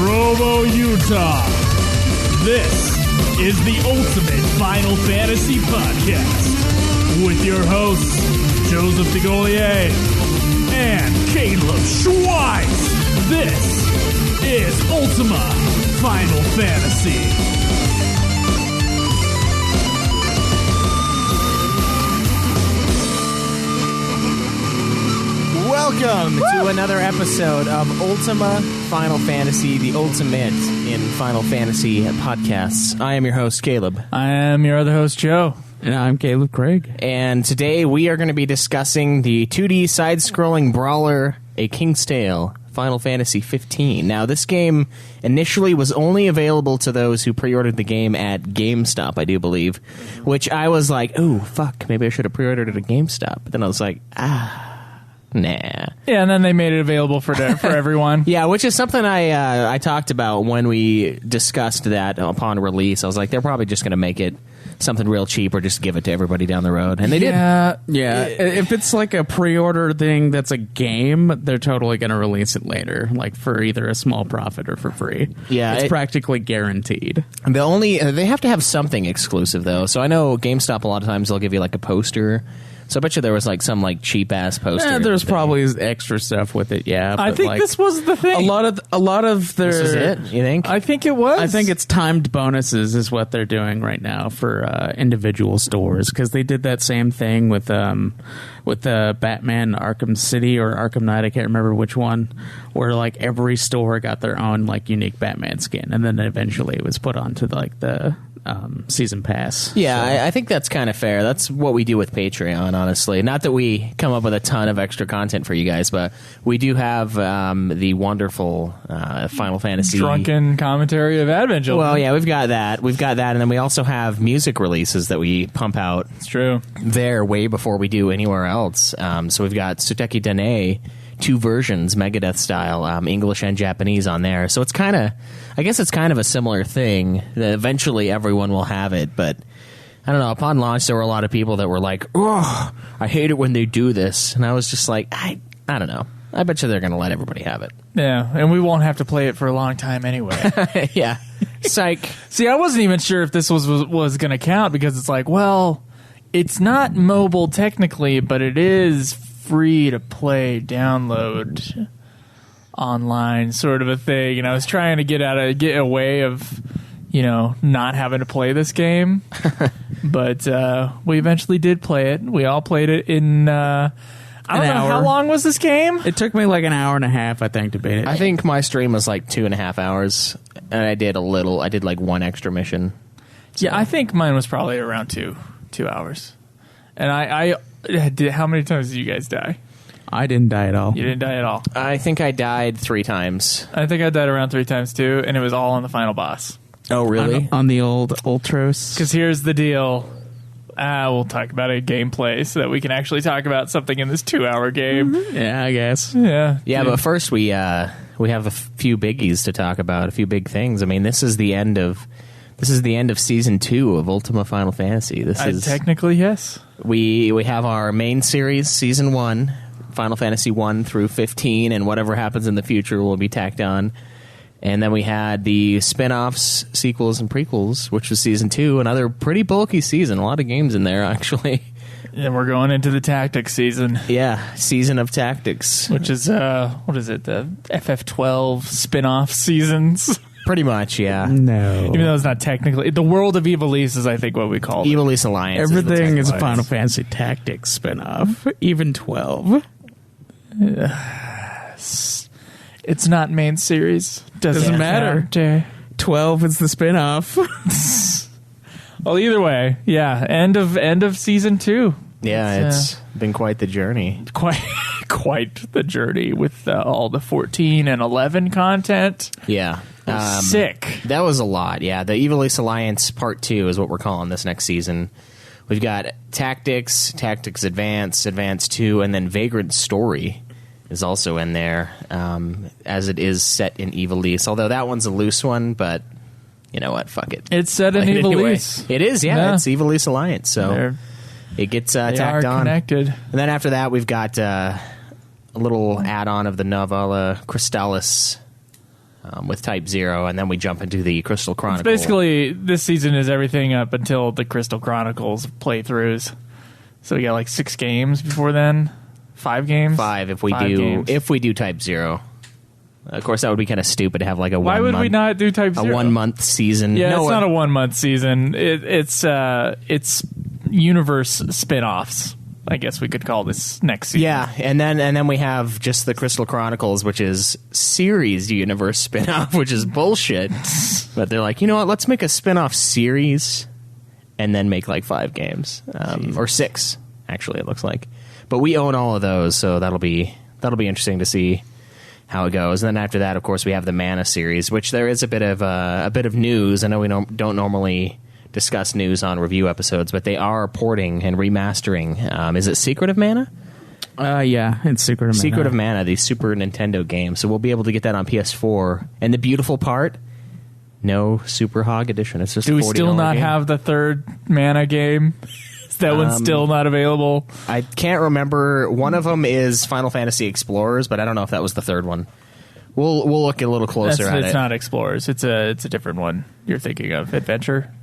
Provo, Utah. This is the Ultimate Final Fantasy Podcast with your hosts, Joseph DeGolier and Kaleb Schweiss. This is Ultima Final Fantasy. Welcome to another episode of Ultima Final Fantasy, the ultimate in Final Fantasy podcasts. I am your host, Kaleb. I am your other host, Joe. And I'm Caleb Craig. And today we are going to be discussing the 2D side-scrolling brawler, A King's Tale, Final Fantasy 15. Now, this game initially was only available to those who pre-ordered the game at GameStop, I do believe, which I was like, ooh, fuck, maybe I should have pre-ordered it at GameStop. But then I was like, nah. Yeah, and then they made it available for everyone. Yeah, which is something I talked about when we discussed that upon release. I was like, they're probably just going to make it something real cheap or just give it to everybody down the road. And they did. Yeah. If it's like a pre-order thing that's a game, they're totally going to release it later, like for either a small profit or for free. Yeah. It's practically guaranteed. They have to have something exclusive, though. So I know GameStop, a lot of times, they'll give you like a poster. So I bet you there was like some like cheap ass poster. Yeah, there's probably extra stuff with it. Yeah, I think this was the thing. A lot of their. This is it. You think? I think it was. I think it's timed bonuses is what they're doing right now for individual stores, because they did that same thing with the Batman Arkham City or Arkham Knight. I can't remember which one. Where like every store got their own like unique Batman skin, and then eventually it was put onto like the season pass. Yeah, So- I think that's kind of fair. That's what we do with Patreon, honestly. Not that we come up with a ton of extra content for you guys, but we do have the wonderful Final Fantasy drunken commentary of Advent Children. Well, yeah, we've got that, and then we also have music releases that we pump out. It's true. There way before we do anywhere else. So we've got Suteki Dene, 2 versions, Megadeth style, English and Japanese on there. So it's kind of, I guess it's kind of a similar thing. Eventually everyone will have it, but I don't know. Upon launch, there were a lot of people that were like, oh, I hate it when they do this. And I was just like, I don't know. I bet you they're going to let everybody have it. Yeah, and we won't have to play it for a long time anyway. Yeah. Psych. See, I wasn't even sure if this was going to count, because it's like, well, it's not mobile technically, but it is free to play, download online sort of a thing. And I was trying to get away of, not having to play this game. But we eventually did play it. We all played it in I don't know, how long was this game? It took me like an hour and a half, I think, to beat it. I think my stream was like 2.5 hours, and I did like one extra mission. So. Yeah, I think mine was probably around 2 hours. And I did. How many times did you guys die? I didn't die at all. You didn't die at all. I think I died 3 times. I think I died around 3 times too, and it was all on the final boss. Oh, really? On the old Ultros. Because here's the deal. We'll talk about a gameplay so that we can actually talk about something in this 2-hour game. Mm-hmm. Yeah, I guess. Yeah. But first we have a few biggies to talk about, a few big things. I mean, this is the end of season 2 of Ultima Final Fantasy. Technically, yes. We have our main series, season 1, Final Fantasy 1 through 15, and whatever happens in the future will be tacked on. And then we had the spin-offs, sequels, and prequels, which was season 2, another pretty bulky season. A lot of games in there, actually. And we're going into the tactics season. Yeah, season of tactics. Which is, what is it, the FF12 spin-off seasons? Pretty much, yeah. No. Even though it's not technically. The World of Elyse is, I think, what we call it. Elyse Alliance. Everything is a Final Fantasy Tactics spinoff. Even 12. It's not main series. Doesn't matter. 12 is the spinoff. Well, either way, yeah. End of season 2. Yeah, it's been quite the journey. Quite the journey with all the 14 and 11 content. Yeah. Sick. That was a lot, yeah. The Elyse Alliance Part 2 is what we're calling this next season. We've got Tactics, Tactics Advance, Advance 2, and then Vagrant Story is also in there, as it is set in Elyse. Although that one's a loose one, but you know what? Fuck it. It's set in Elyse. It is, yeah. It's Elyse Alliance, so it gets tacked on. Connected. And then after that, we've got a little add-on of the novella Crystallis with Type 0, and then we jump into the Crystal Chronicle. Basically, this season is everything up until the Crystal Chronicles playthroughs. So we got like 6 games before then. 5 games. 5 if we do Type 0. Of course, that would be kind of stupid to have like a Why would we not do Type 0? A 1 month season. Yeah, it's not a 1 month season. It's universe spin-offs. I guess we could call this next season. Yeah, and then we have just the Crystal Chronicles, which is series universe spin-off, which is bullshit. But they're like, you know what? Let's make a spin-off series, and then make like 5 games or 6. Actually, it looks like. But we own all of those, so that'll be interesting to see how it goes. And then after that, of course, we have the Mana series, which there is a bit of news. I know we don't normally discuss news on review episodes, but they are porting and remastering. Is it Secret of Mana? Yeah, it's Secret of Mana. Secret of Mana, the Super Nintendo game. So we'll be able to get that on PS4. And the beautiful part, no Super Hog Edition. It's just Do a $40 we still not game. have the third Mana game? Is that one still not available? I can't remember. One of them is Final Fantasy Explorers, but I don't know if that was the third one. We'll look a little closer at it. It's not Explorers. It's a different one you're thinking of. Adventure?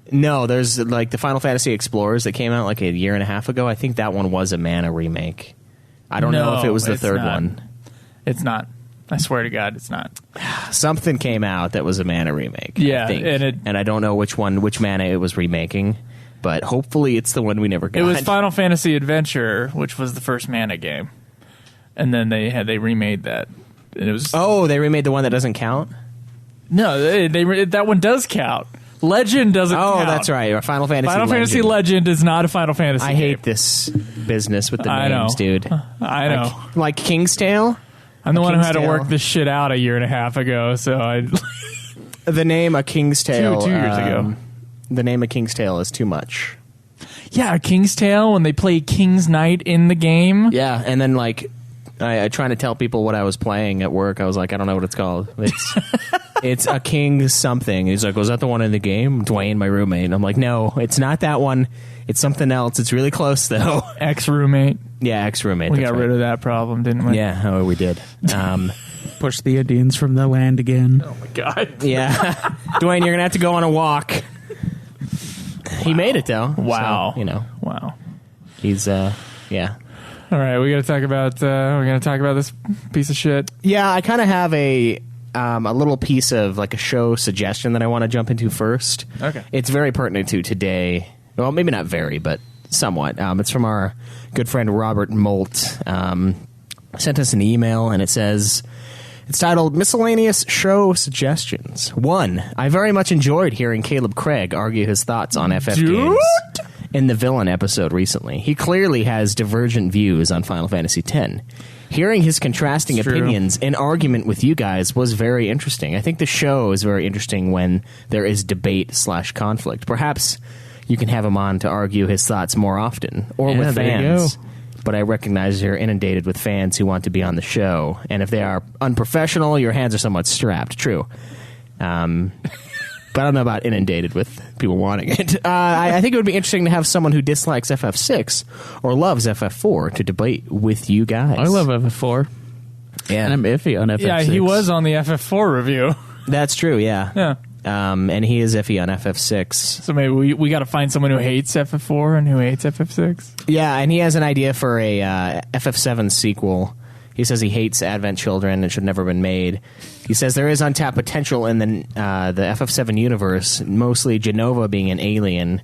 No, there's like the Final Fantasy Explorers that came out like a year and a half ago. I think that one was a Mana remake. I don't know if it was the third one. It's not. I swear to God, it's not. Something came out that was a Mana remake. Yeah, I think. And I don't know which Mana it was remaking, but hopefully it's the one we never got. It was Final Fantasy Adventure, which was the first Mana game, and then they remade that. And it was they remade the one that doesn't count. No, that one does count. Legend doesn't count. Oh, that's right. Final Fantasy Legend is not a Final Fantasy I game. hate this business with the names, dude. I know. Like King's Tale? I'm the one who had to Tale. work this shit out a year and a half ago, so I... The name A King's Tale... 2 years ago. The name A King's Tale is too much. Yeah, A King's Tale, when they play King's Knight in the game. Yeah, and then like... I trying to tell people what I was playing at work. I was like, I don't know what it's called. It's A King something. He's like, was that the one in the game? Dwayne, my roommate. And I'm like, no, it's not that one. It's something else. It's really close, though. Ex-roommate. Yeah, ex-roommate. We got rid of that problem, didn't we? Yeah, we did. Push the Indians from the land again. Oh, my God. Yeah. Dwayne, you're going to have to go on a walk. Wow. He made it, though. Wow. So, Wow. He's, yeah. All right, we got to talk about this piece of shit. Yeah, I kind of have a little piece of like a show suggestion that I want to jump into first. Okay. It's very pertinent to today. Well, maybe not very, but somewhat. It's from our good friend Robert Molt. Sent us an email, and it says, it's titled Miscellaneous Show Suggestions. 1. I very much enjoyed hearing Kaleb Craig argue his thoughts on FF games in the Villain episode recently. He clearly has divergent views on Final Fantasy X. Hearing his contrasting opinions in argument with you guys was very interesting. I think the show is very interesting when there is debate/conflict. Perhaps you can have him on to argue his thoughts more often, or with fans. But I recognize you're inundated with fans who want to be on the show, and if they are unprofessional, your hands are somewhat strapped. True. But I don't know about inundated with people wanting it. I think it would be interesting to have someone who dislikes FF6 or loves FF4 to debate with you guys. I love FF4. Yeah. And I'm iffy on FF6. Yeah, he was on the FF4 review. That's true, yeah. Yeah. And he is iffy on FF6. So maybe we got to find someone who hates FF4 and who hates FF6. Yeah, and he has an idea for a FF7 sequel. He says he hates Advent Children and should never have been made. He says there is untapped potential in the FF7 universe, mostly Jenova being an alien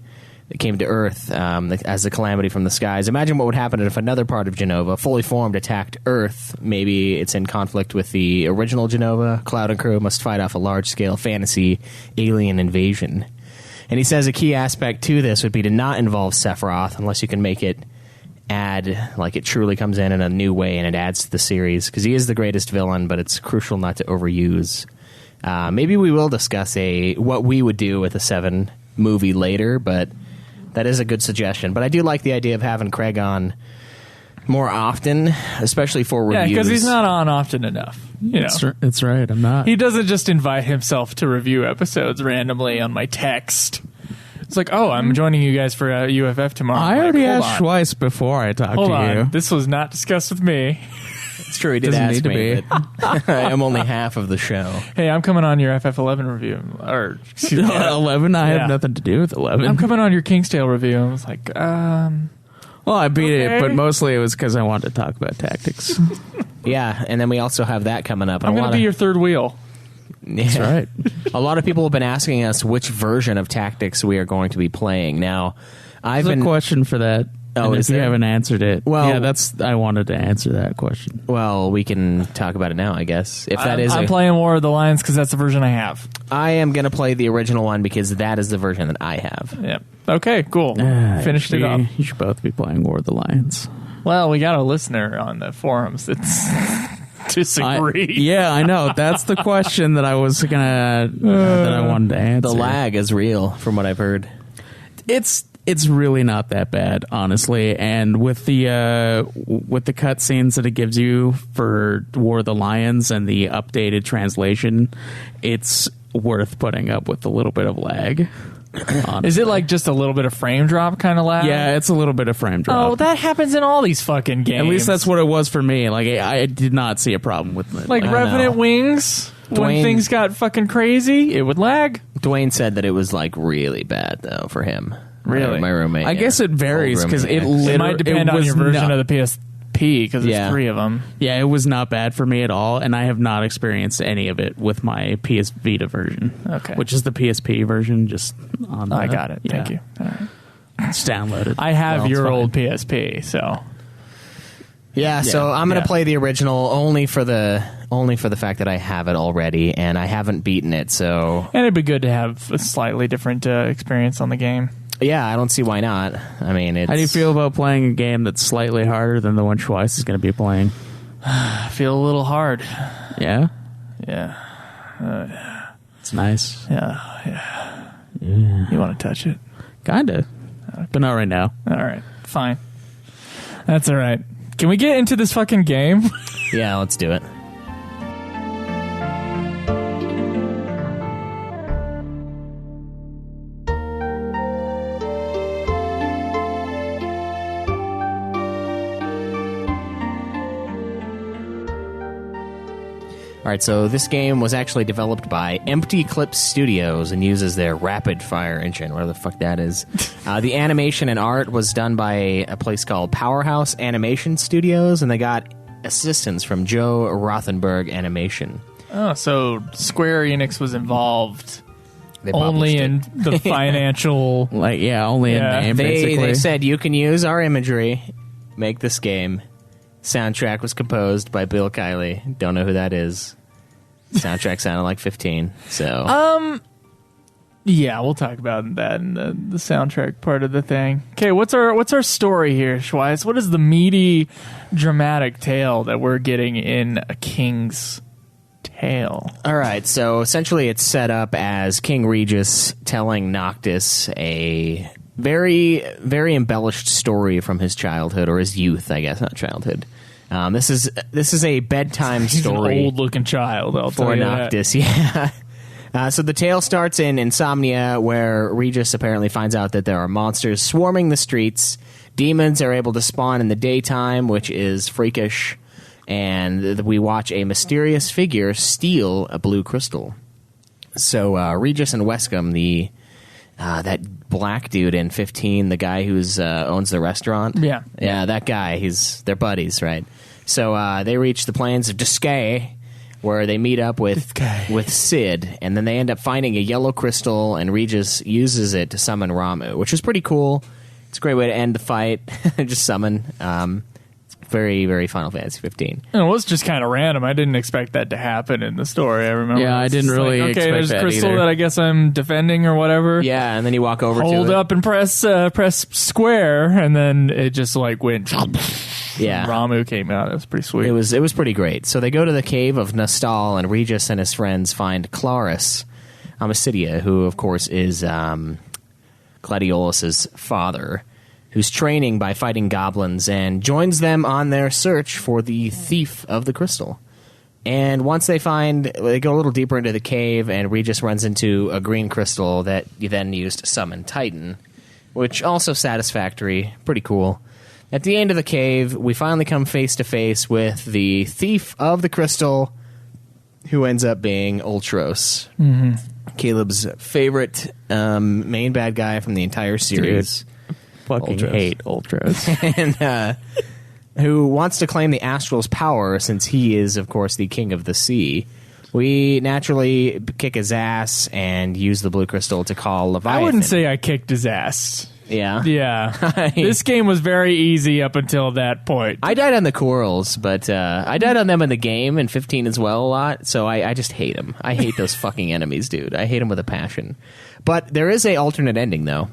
that came to Earth as a calamity from the skies. Imagine what would happen if another part of Jenova, fully formed, attacked Earth. Maybe it's in conflict with the original Jenova. Cloud and crew must fight off a large-scale fantasy alien invasion. And he says a key aspect to this would be to not involve Sephiroth unless you can make it like it truly comes in a new way and it adds to the series, because he is the greatest villain, but it's crucial not to overuse. Maybe we will discuss what we would do with a 7 movie later, but that is a good suggestion. But I do like the idea of having Craig on more often, especially for reviews. Yeah, because he's not on often enough. That's right, I'm not. He doesn't just invite himself to review episodes randomly on my text. It's like, oh, I'm joining you guys for UFF tomorrow. I already asked twice before I talked to you. This was not discussed with me. It's true, he did Doesn't ask need to me, be. but I'm only half of the show. Hey, I'm coming on your FF11 review. Or, excuse me, 11? I Yeah. have nothing to do with 11. I'm coming on your King's Tale review. I was like, Well, I beat Okay. it, but mostly it was because I wanted to talk about tactics. Yeah, and then we also have that coming up. I'm going to be your third wheel. That's right. A lot of people have been asking us which version of Tactics we are going to be playing. Now, I've There's been a question for that. Oh, and is if you there? haven't answered it, Well- yeah, I wanted to answer that question. Well, we can talk about it now, I guess. If that is, I'm playing War of the Lions because that's the version I have. I am going to play the original one because that is the version that I have. Yeah. Okay, cool. Finished it up. You should both be playing War of the Lions. Well, we got a listener on the forums that's disagree. Yeah, I know. That's the question that I was that I wanted to answer. The lag is real, from what I've heard. It's really not that bad, honestly. And with the cutscenes that it gives you for War of the Lions and the updated translation, it's worth putting up with a little bit of lag. Honestly. Is it like just a little bit of frame drop kind of lag? Yeah, it's a little bit of frame drop. Oh, that happens in all these fucking games. At least that's what it was for me. Like I did not see a problem with it. like Revenant Wings. When Dwayne- things got fucking crazy, it would lag. Dwayne said that it was like really bad, though, for him. Really? My roommate. I guess it varies Old because roommate. It might depend on your version of the PSP because there's Yeah. 3 of them. Yeah, it was not bad for me at all, and I have not experienced any of it with my PS Vita version. Okay. Which is the PSP version, just on the, I got it. yeah, Thank you. All right. It's downloaded. I have Well, it's your fine. old PSP, so Yeah, so I'm going to play the original only for the fact that I have it already, and I haven't beaten it, so... and it'd be good to have a slightly different experience on the game. Yeah, I don't see why not. I mean, it's... How do you feel about playing a game that's slightly harder than the one Schweiss is going to be playing? I feel a little hard. Yeah? Yeah. It's nice. Yeah. You want to touch it? Kinda. But not right now. All right. Fine. That's all right. Can we get into this fucking game? Yeah, let's do it. All right, so this game was actually developed by Empty Clip Studios and uses their Rapid Fire engine, whatever the fuck that is. The animation and art was done by a place called Powerhouse Animation Studios, and they got assistance from Joe Rothenberg Animation. Oh, so Square Enix was involved They only published in the financial... Like, yeah, only Yeah. in name, basically. They said you can use our imagery, make this game. Soundtrack was composed by Bill Kiley. Don't know who that is. Soundtrack sounded like 15. So Yeah, we'll talk about that in the soundtrack part of the thing. Okay, what's our story here, Schweiss? What is the meaty, dramatic tale that we're getting in A King's Tale? all right, so essentially it's set up as King Regis telling Noctis a very, very embellished story from his childhood, or his youth, I guess, not childhood. This is a bedtime He's story. an old-looking child, I'll for tell you that. Noctis, yeah. So the tale starts in Insomnia, where Regis apparently finds out that there are monsters swarming the streets. Demons are able to spawn in the daytime, which is freakish. And we watch a mysterious figure steal a blue crystal. So Regis and Wescombe, that black dude in 15, the guy who's owns the restaurant. Yeah. Yeah, that guy. They're buddies, right? So they reach the plains of Disgaea, where they meet up with Sid, and then they end up finding a yellow crystal, and Regis uses it to summon Ramu, which is pretty cool. It's a great way to end the fight. Just summon. It's very, very Final Fantasy 15. And it was just kind of random. I didn't expect that to happen in the story. I remember. Yeah, I It's didn't just really okay, expect there's a that crystal either. that I guess I'm defending or whatever. Yeah, and then you walk over to it. Hold up and press square, and then it just like went. Yeah. Ramu came out. It was pretty sweet. It was pretty great. So they go to the cave of Nostal, and Regis and his friends find Claris Amicitia, who of course is Gladiolus's father, who's training by fighting goblins, and joins them on their search for the thief of the crystal. And once they go a little deeper into the cave, and Regis runs into a green crystal that you then use to summon Titan, which also satisfactory, pretty cool. At the end of the cave, we finally come face to face with the thief of the crystal, who ends up being Ultros. Mm-hmm. Caleb's favorite main bad guy from the entire series. Dude, fucking Ultros. hate Ultros. And who wants to claim the Astral's power since he is, of course, the king of the sea. We naturally kick his ass and use the blue crystal to call Leviathan. I wouldn't say I kicked his ass. Yeah? Yeah. This game was very easy up until that point. I died on the corals, but I died on them in the game, in 15 as well, a lot, so I just hate them. I hate those fucking enemies, dude. I hate them with a passion. But there is a alternate ending, though.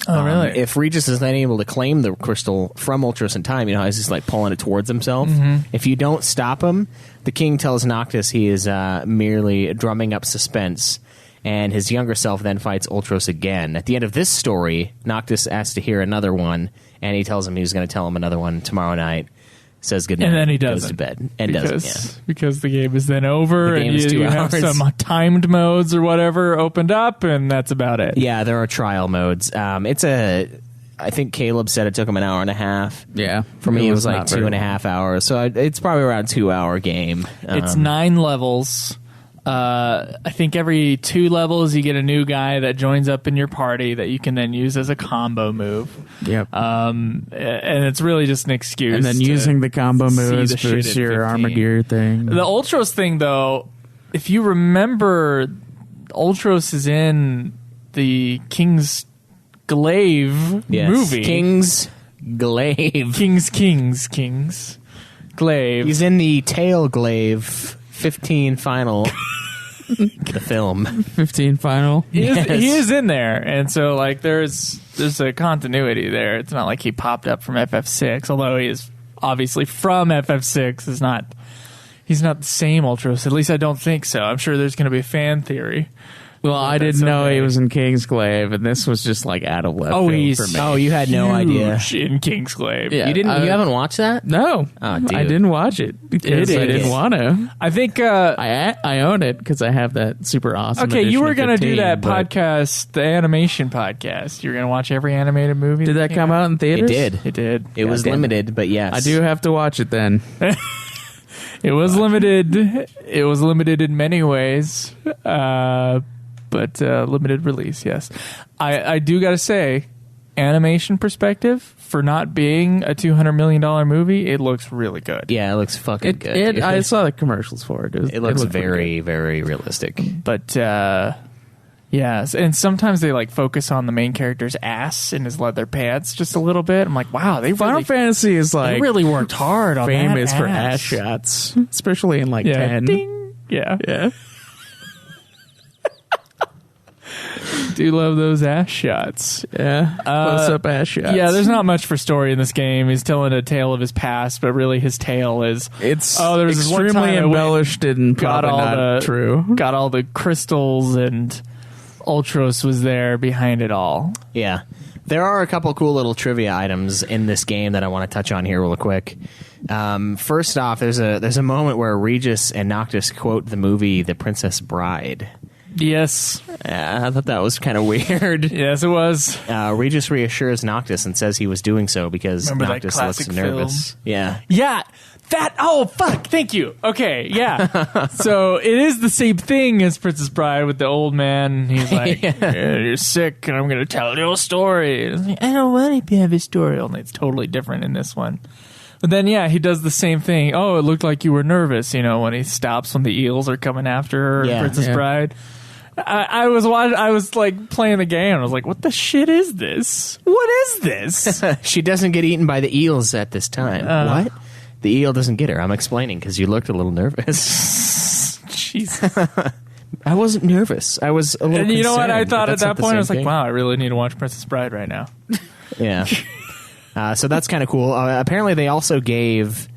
Oh, really? If Regis is not able to claim the crystal from Ultros in time, you know how he's just like pulling it towards himself? Mm-hmm. If you don't stop him, the king tells Noctis he is merely drumming up suspense, and his younger self then fights Ultros again. At the end of this story, Noctis asks to hear another one, and he tells him he was going to tell him another one tomorrow night. Says goodnight, and then he goes doesn't. to bed, and because the game is then over, The game and is 2 you have hours. some timed modes or whatever opened up, and that's about it. Yeah, there are trial modes. I think Caleb said it took him an hour and a half. Yeah. For me, it was like not very 2.5 hours. So it's probably around a 2-hour game. It's 9 levels. I think every 2 levels you get a new guy that joins up in your party that you can then use as a combo move. Yep. And it's really just an excuse. And then to using the combo see moves the shit boosts at your 15. armor gear thing. The Ultros thing, though, if you remember, Ultros is in the King's Glaive movie. King's Glaive. King's Glaive. He's in the Tail Glaive 15 final. The film. 15 final. He is, Yes. he is in there, and so like there's a continuity there. It's not like he popped up from FF6, although he is obviously from FF6. He's not the same Ultros. At least I don't think so. I'm sure there's going to be a fan theory. Well, I That's didn't know okay. he was in Kingsglaive, and this was just like out of left field for me. Oh, you had no idea. Huge in Kingsglaive. Yeah. You haven't watched that? No, Oh, dude. I didn't watch it because It I is. didn't want to. I think. I own it because I have that super awesome. Okay, you edition were of going to do 15, that but- podcast, the animation podcast. You're going to watch every animated movie. Did that came come out in It theaters? did. It did. It was damn it. limited, but yes. I do have to watch it then. It was limited. It was limited in many ways, but limited release. Yes, I do got to say, animation perspective for not being a $200 million movie, it looks really good. Yeah, it looks fucking good. I saw the commercials for it. It looks looked pretty very, very realistic. But yes, and sometimes they like focus on the main character's ass in his leather pants just a little bit. I'm like, wow, they good. Final really, Fantasy is they like really worked hard on famous that for ass shots, especially in like Yeah, 10. ding. Yeah, Yeah. do love those ass shots. Yeah. Close up ass shots. Yeah, there's not much for story in this game. He's telling a tale of his past, but really his tale is It's there was this one time extremely I went- embellished and got probably all not the true. got all the crystals, and Ultros was there behind it all. Yeah. There are a couple cool little trivia items in this game that I want to touch on here real quick. First off, there's a moment where Regis and Noctis quote the movie The Princess Bride. Yes, I thought that was kind of weird. yes, it was. Regis reassures Noctis and says he was doing so because Remember that Noctis looks classic nervous. Yeah. Yeah, that. Oh, fuck. Thank you. Okay, yeah. So it is the same thing as Princess Bride with the old man. He's like, "Yeah, you're sick, and I'm going to tell you a story." And it's like, I don't want to have a story. Only it's totally different in this one. But then, yeah, he does the same thing. Oh, it looked like you were nervous, when he stops when the eels are coming after her, in Yeah. Princess Yeah. Bride. I was like playing the game. I was like, what the shit is this? What is this? She doesn't get eaten by the eels at this time. What? The eel doesn't get her. I'm explaining because you looked a little nervous. Jesus. I wasn't nervous. I was a little And you know what I concerned, thought but at that's not that the point? I was same like, thing. wow, I really need to watch Princess Bride right now. Yeah. So that's kind of cool. Apparently, they also gave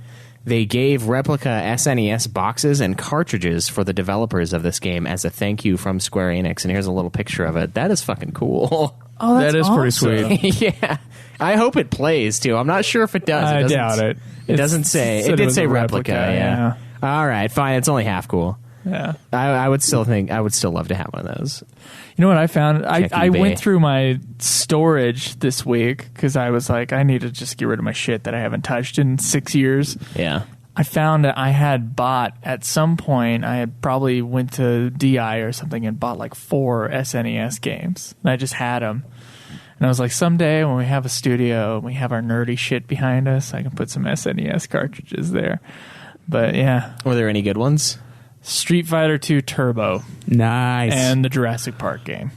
replica SNES boxes and cartridges for the developers of this game as a thank you from Square Enix. And here's a little picture of it. That is fucking cool. Oh, That is pretty sweet. Yeah. I hope it plays too. I'm not sure if it does. I doesn't- doubt it. It doesn't say. It did was say a replica. Yeah. All right. Fine. It's only half cool. Yeah. I would still love to have one of those. You know what I found? I eBay. went through my storage this week because I was like, I need to just get rid of my shit that I haven't touched in 6 years. Yeah. I found that I had bought at some point, I had probably went to DI or something and bought like 4 SNES games. And I just had them. And I was like, someday when we have a studio and we have our nerdy shit behind us, I can put some SNES cartridges there. But yeah. Were there any good ones? Street Fighter 2 Turbo. Nice. And the Jurassic Park game.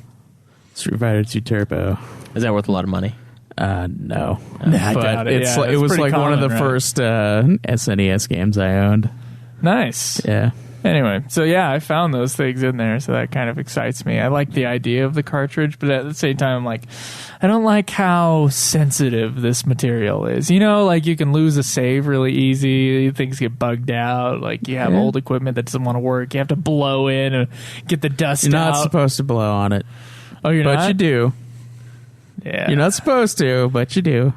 Street Fighter 2 Turbo. Is that worth a lot of money? No. I But doubt it. it's Yeah, like, it it's was pretty like one of the common, right? first SNES games I owned. Nice. Yeah. Anyway, so yeah, I found those things in there, so that kind of excites me. I like the idea of the cartridge, but at the same time, I'm like, I don't like how sensitive this material is. You know, like you can lose a save really easy. Things get bugged out. Like you have old equipment that doesn't want to work. You have to blow in and get the dust You're out. not supposed to blow on it. Oh, you're But not? you do. Yeah. You're not supposed to, but you do.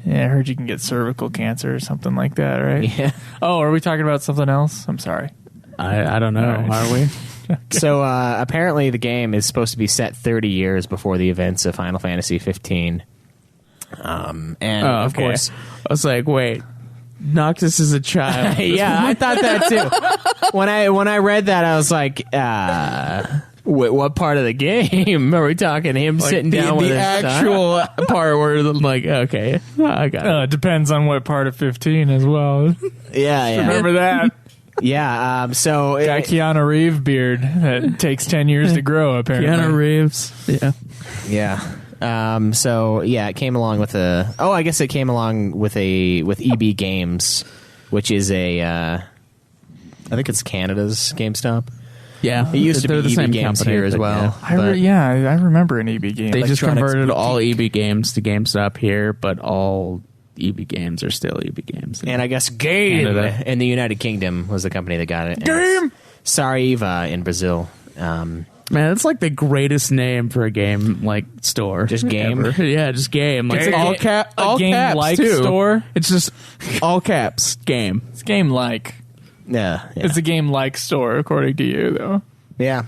Yeah, I heard you can get cervical cancer or something like that, right? Yeah. Oh, are we talking about something else? I'm sorry. I don't know. All right. Are we? So apparently the game is supposed to be set 30 years before the events of Final Fantasy 15. And of course, I was like, wait, Noctis is a child. yeah, I thought that too. When I read that, I was like, what part of the game are we talking? Him Like, sitting down with the his actual part where I'm like, okay, I got it. It depends on what part of 15 as well. Yeah. Remember that? Yeah. So Guy Keanu Reeves beard that takes 10 years to grow, apparently. Keanu Reeves. Yeah. yeah. So yeah, it came along with I guess it came along with EB Games, which is I think it's Canada's GameStop. Yeah. It used to They're be the EB same Games company, here as but well. yeah. I remember an EB game. They just Electronics converted all Boutique. EB games to GameStop here, but all EB games are still EB games. And I guess Game Canada. in the United Kingdom was the company that got it. And Game! Saraiva in Brazil. Man, that's like the greatest name for a game like store. Just Game? ever. Yeah, just game. Like It's a all ga- a all game caps like too. store? It's just all caps game. It's game-like. Yeah. It's a game-like store, according to you, though. Yeah.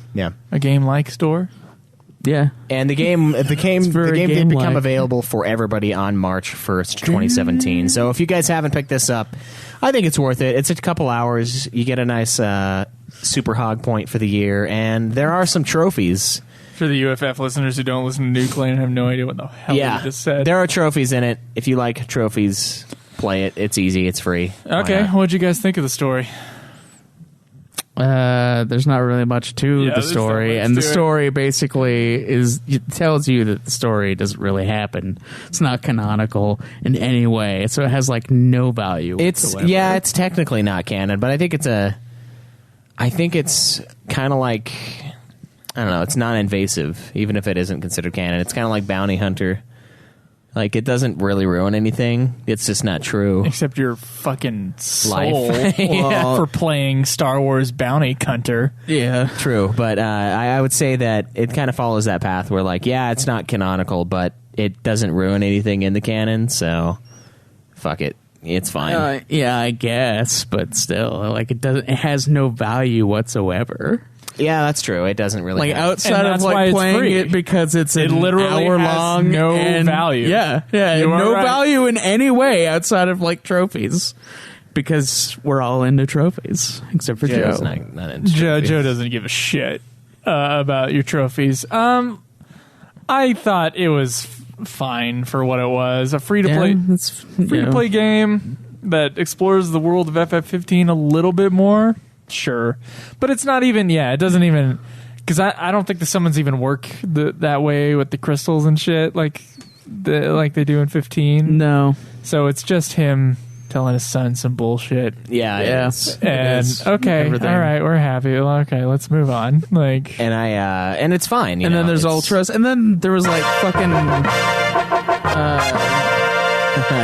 A game-like store? Yeah. And the game did game become like. available for everybody on March 1st, 2017. So if you guys haven't picked this up, I think it's worth it. It's a couple hours. You get a nice super hog point for the year, and there are some trophies. For the UFF listeners who don't listen to Nuclear and have no idea what the hell you just said. There are trophies in it. If you like trophies, play it. It's easy. It's free. Why Okay, not? what'd you guys think of the story? There's not really much to the there's story, not much and the to it. story basically it tells you that the story doesn't really happen. It's not canonical in any way, so it has like no value. It's whatsoever. it's technically not canon, but I think it's kind of like, I don't know, it's non-invasive, even if it isn't considered canon. It's kind of like Bounty Hunter. Like, it doesn't really ruin anything. It's just not true. Except your fucking soul Life. Yeah. for playing Star Wars Bounty Hunter. yeah. True, but I would say that it kind of follows that path where, like, yeah, it's not canonical, but it doesn't ruin anything in the canon, so fuck it. It's fine. Yeah, I guess, but still, like it doesn't. It has no value whatsoever. Yeah, that's true. It doesn't really Like have- outside And of that's why like it's playing free. it because it's It an literally hour has long, no and- value. Yeah, You are no right. value in any way outside of like trophies, because we're all into trophies except for Joe's Joe. not into Joe trophies. doesn't give a shit about your trophies. I thought it was fine for what it was. A free-to-play game that explores the world of FF15 a little bit more. Sure. But it's not even, it doesn't even, because I don't think the summons even work that way with the crystals and shit like they do in 15. No, So it's just him telling his son some bullshit. Yeah, it Yeah. is. And okay, Everything. all right, we're happy. Well, okay, let's move on. Like, And and it's fine. You and know, then there's it's- ultras, and then there was like fucking.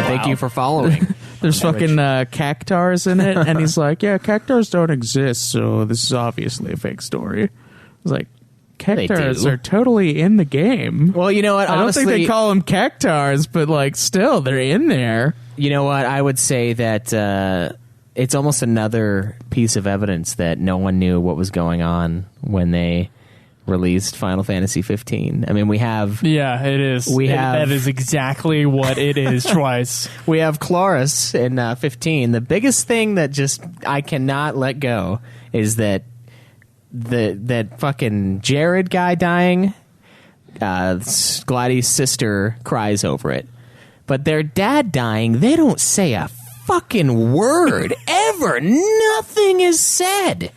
Thank you for following. There's fucking cactars in it, and he's like, "Yeah, cactars don't exist, so this is obviously a fake story." I was like, "Cactars do. are totally in the game." Well, you know what? I don't Honestly, think they call them cactars, but like, still, they're in there. you know what? I would say that it's almost another piece of evidence that no one knew what was going on when they released Final Fantasy 15. I mean, we have... Yeah, it is. That is exactly what it is twice. We have Chloris in 15. The biggest thing that just I cannot let go is that that fucking Jared guy dying, Gladys' sister cries over it. But their dad dying, they don't say a fucking word ever. Nothing is said.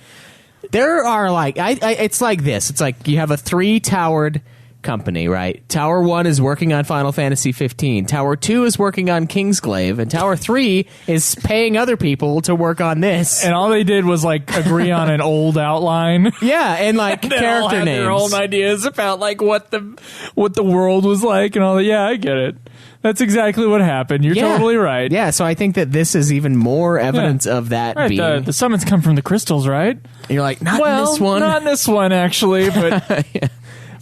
There are like it's like this. It's like you have a 3-towered company, right? Tower 1 is working on Final Fantasy 15. Tower 2 is working on Kingsglaive, and Tower 3 is paying other people to work on this. And all they did was like agree on an old outline. Yeah, and like and character all had names. Their own ideas about like what the world was like and all that. Yeah, I get it. That's exactly what happened. You're totally right. Yeah, so I think that this is even more evidence of that right, being... The summons come from the crystals, right? And you're like, not in this one. Not in this one, actually, but... Yeah.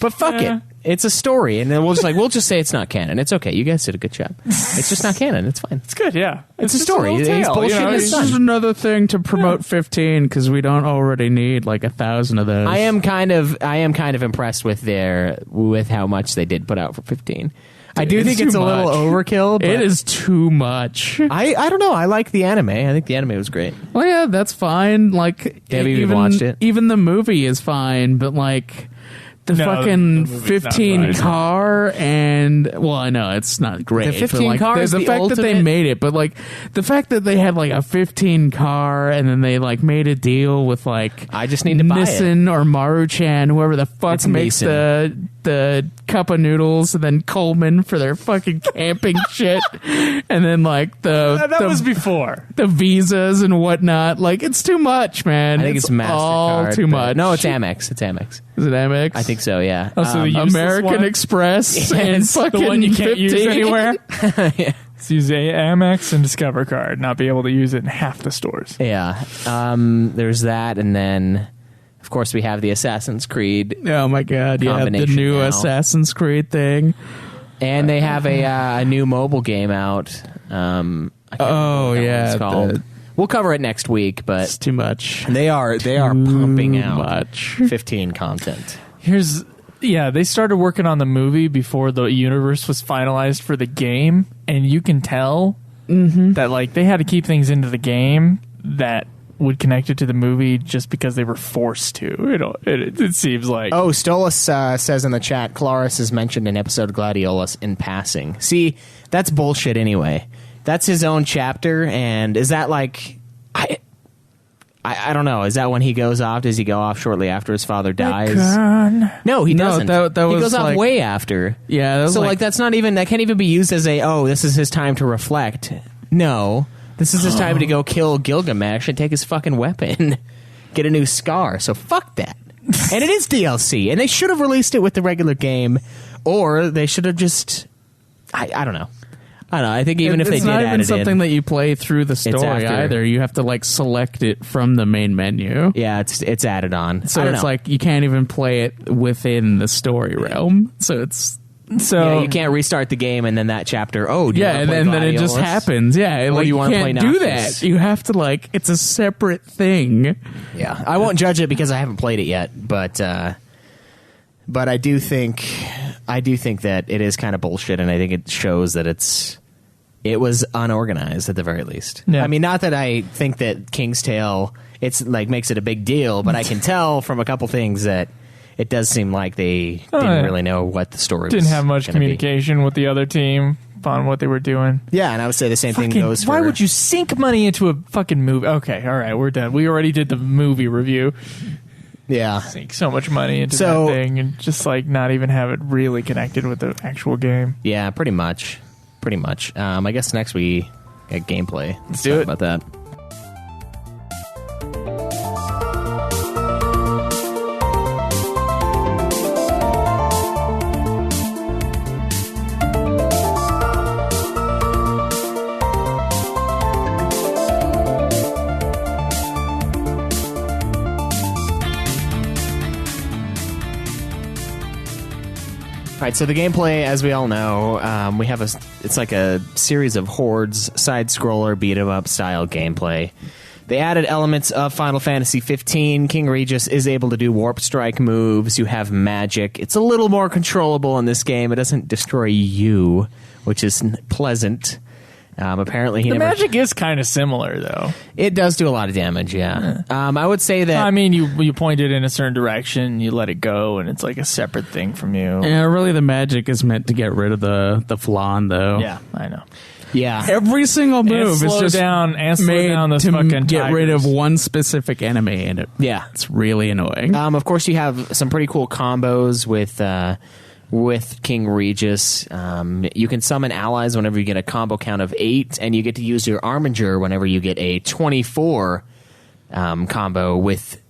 But fuck it. It's a story, and then we'll just say it's not canon. It's okay. You guys did a good job. It's just not canon. It's fine. It's good, yeah. It's a story. It's It's bullshit. you know, This is another thing to promote 15 because we don't already need like 1,000 of those. I am kind of impressed with how much they did put out for 15. I do think it's a little overkill. But it is too much. I don't know. I like the anime. I think the anime was great. Well, yeah, that's fine. Like, Have you even watched it? Even the movie is fine, but like the fucking the movie's 15 not right. car and well, I know it's not great. The 15 but, like, car is the the fact that they ultimate- made it, but like the fact that they had like a 15 car and then they like made a deal with like I just need to buy it. Nissan or Maruchan, whoever the fuck It's makes Mason. the cup of noodles, and then Coleman for their fucking camping shit, and then like that was before. the visas and whatnot. Like, it's too much, man. I think it's all MasterCard. too but- much. No, it's Amex. It's Amex. Is it Amex? I think so, yeah. Oh, so the useless American one? Express and Yes, the fucking The one you can't 15. use anywhere. Yeah. Let's use Amex and Discover Card, not be able to use it in half the stores. Yeah. There's that, and then, of course, we have the Assassin's Creed, Oh my god! Yeah, the Combination new now. Assassin's Creed thing. and they have a new mobile game out. I can't remember what that one's called. We'll cover it next week, but It's too much. they are pumping out Much. 15 content. They started working on the movie before the universe was finalized for the game, and you can tell that like they had to keep things into the game that would connect it to the movie just because they were forced to. It seems like. Oh, Stolas says in the chat, Chloris is mentioned in episode Gladiolus in passing. See, that's bullshit anyway. That's his own chapter, and is that like... I don't know. Is that when he goes off? Does he go off shortly after his father dies? No, he doesn't. that he was goes off like- way after. Yeah, that was So like that's not even... That can't even be used as this is his time to reflect. No. This is his time to go kill Gilgamesh and take his fucking weapon. Get a new scar. So fuck that. And it is DLC. And they should have released it with the regular game. Or they should have just... I don't know. I don't know. I think even if they it's did not add even it something in, that you play through the story after. either. You have to like select it from the main menu. yeah, it's added on. So I don't it's know. like you can't even play it within the story realm. So it's Yeah, you can't restart the game and then that chapter. Oh, do you yeah, wanna and play then it just Gladiolus? happens. Yeah, Or like do you wanna can't play do Noctis? that. You have to like it's a separate thing. Yeah, I won't judge it because I haven't played it yet, but I do think that it is kind of bullshit, and I think it shows that it was unorganized at the very least. Yeah. I mean, not that I think that King's Tale it's like makes it a big deal, but I can tell from a couple things that it does seem like they didn't really know what the story was. Didn't have much gonna be. communication with the other team on what they were doing. Yeah, and I would say the same thing goes for... Why would you sink money into a fucking movie? Okay, all right, we're done. We already did the movie review. Yeah. Sink so much money into that thing and just like not even have it really connected with the actual game. Yeah, pretty much. Pretty much. I guess next we get gameplay. Let's do talk it. about that. All right, so the gameplay, as we all know, we have it's like a series of hordes, side-scroller, beat-em-up style gameplay. They added elements of Final Fantasy 15. King Regis is able to do warp strike moves. You have magic. It's a little more controllable in this game. It doesn't destroy you, which is pleasant. Apparently, magic is kind of similar, though. It does do a lot of damage, yeah. I would say that... I mean, you point it in a certain direction, you let it go, and it's like a separate thing from you. Yeah, really, the magic is meant to get rid of the flan, though. Yeah, I know. Yeah. Every single move is just slow down those to fucking get rid of one specific enemy, and it's really annoying. Of course, you have some pretty cool combos with King Regis. You can summon allies whenever you get a combo count of 8, and you get to use your Arminger whenever you get a 24 combo with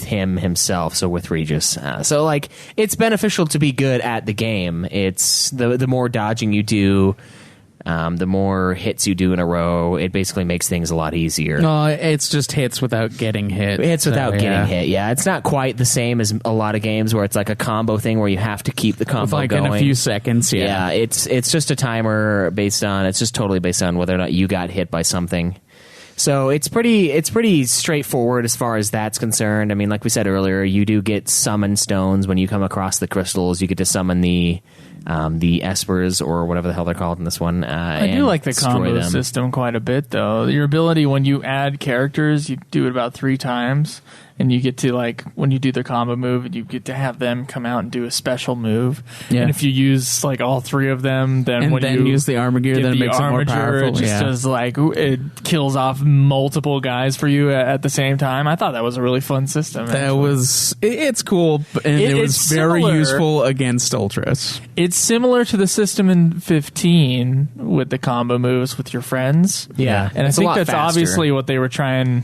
him himself, so with Regis. So, like, it's beneficial to be good at the game. It's the more dodging you do, the more hits you do in a row, it basically makes things a lot easier. No, it's just hits without getting hit. Hits without getting hit, yeah. It's not quite the same as a lot of games where it's like a combo thing where you have to keep the combo going. In a few seconds, yeah. It's just a timer it's just totally based on whether or not you got hit by something. So it's pretty straightforward as far as that's concerned. I mean, like we said earlier, you do get summon stones when you come across the crystals. You get to summon the espers or whatever the hell they're called in this one. I do like the combo system quite a bit, though. Your ability when you add characters, you do it about 3 times, and you get to, like, when you do the combo move, you get to have them come out and do a special move. Yeah. And if you use, like, all 3 of them, then you use the armor gear, then it makes it more powerful. It just does, like, it kills off multiple guys for you at the same time. I thought that was a really fun system. It's cool, and it was very useful against Ultras. It's similar to the system in 15 with the combo moves with your friends. Yeah. And I think that's obviously what they were trying...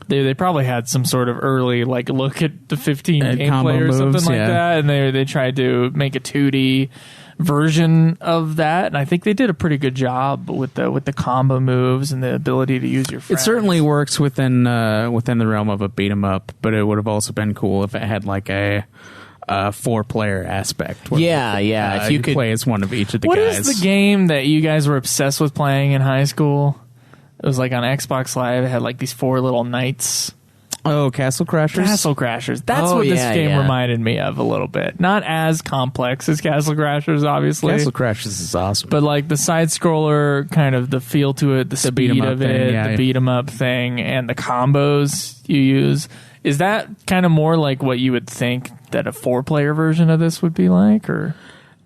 They probably had some sort of early look at the 15 gameplay or something like that, and they tried to make a 2D version of that, and I think they did a pretty good job with the combo moves and the ability to use your friends. It certainly works within the realm of a beat 'em up, but it would have also been cool if it had like a 4-player aspect. If you could play as one of each of the guys. What is the game that you guys were obsessed with playing in high school? It was like on Xbox Live. It had like these 4 little knights. Oh, Castle Crashers? Castle Crashers. That's what this game reminded me of a little bit. Not as complex as Castle Crashers, obviously. Castle Crashers is awesome. But like the side-scroller, kind of the feel to it, the speed of it, the beat-em-up thing, and the combos you use. Is that kind of more like what you would think that a 4-player version of this would be like, or...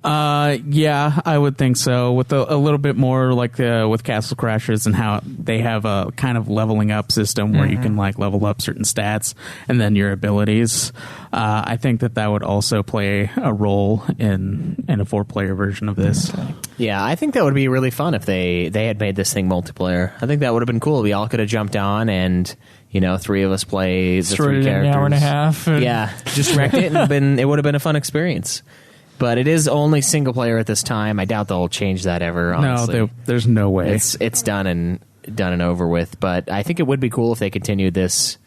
Yeah, I would think so. With a little bit more like with Castle Crashers and how they have a kind of leveling up system where you can like level up certain stats and then your abilities. I think that would also play a role in a 4-player version of this. Yeah, I think that would be really fun if they had made this thing multiplayer. I think that would have been cool. We all could have jumped on and 3 of us play the 3 characters. An hour and a half. Yeah, just wrecked it and it would have been a fun experience. But it is only single player at this time. I doubt they'll change that ever, honestly. No, there's no way. It's done and over with. But I think it would be cool if they continued this.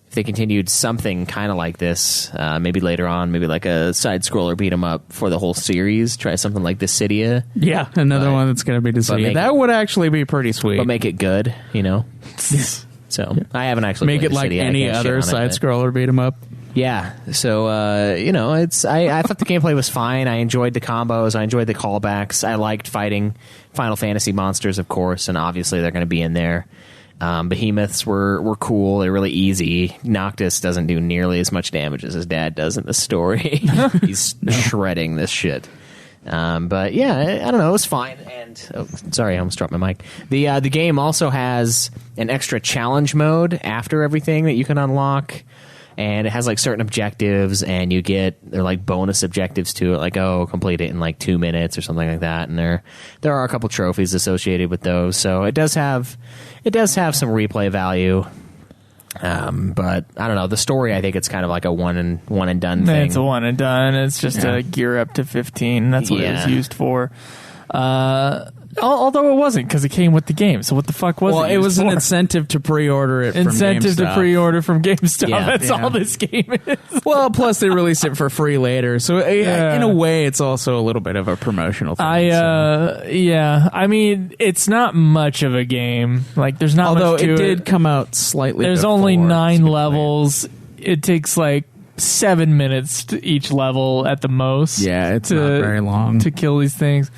If they continued something kind of like this, maybe later on, maybe like a side-scroller beat 'em up for the whole series. Try something like Dissidia. Yeah, another one that's going to be Dissidia. That would actually be pretty sweet. But make it good, So I haven't actually make it like any other side-scroller beat 'em up. Yeah, so I thought the gameplay was fine. I enjoyed the combos. I enjoyed the callbacks. I liked fighting Final Fantasy monsters, of course, and obviously they're going to be in there. Behemoths were cool. They're really easy. Noctis doesn't do nearly as much damage as his dad does in the story. He's shredding this shit. But yeah, I don't know. It was fine. And sorry, I almost dropped my mic. The game also has an extra challenge mode after everything that you can unlock. And it has like certain objectives, and they're like bonus objectives to it, like complete it in like 2 minutes or something like that. And there are a couple trophies associated with those, so it does have some replay value. But I don't know, the story, I think it's kind of like a one and done thing. It's a one and done. It's just a gear up to 15. That's what it was used for. Although it wasn't, because it came with the game. So what the fuck was it? Well, it was an incentive to pre-order it from incentive to GameStop. pre-order from GameStop. Yeah. That's all this game is. Well, plus they released it for free later. So in a way, it's also a little bit of a promotional thing. Yeah. I mean, it's not much of a game. Like, there's not Although much to it did come out slightly There's before, only 9 so levels. It takes like 7 minutes to each level at the most. Yeah, it's not very long to kill these things.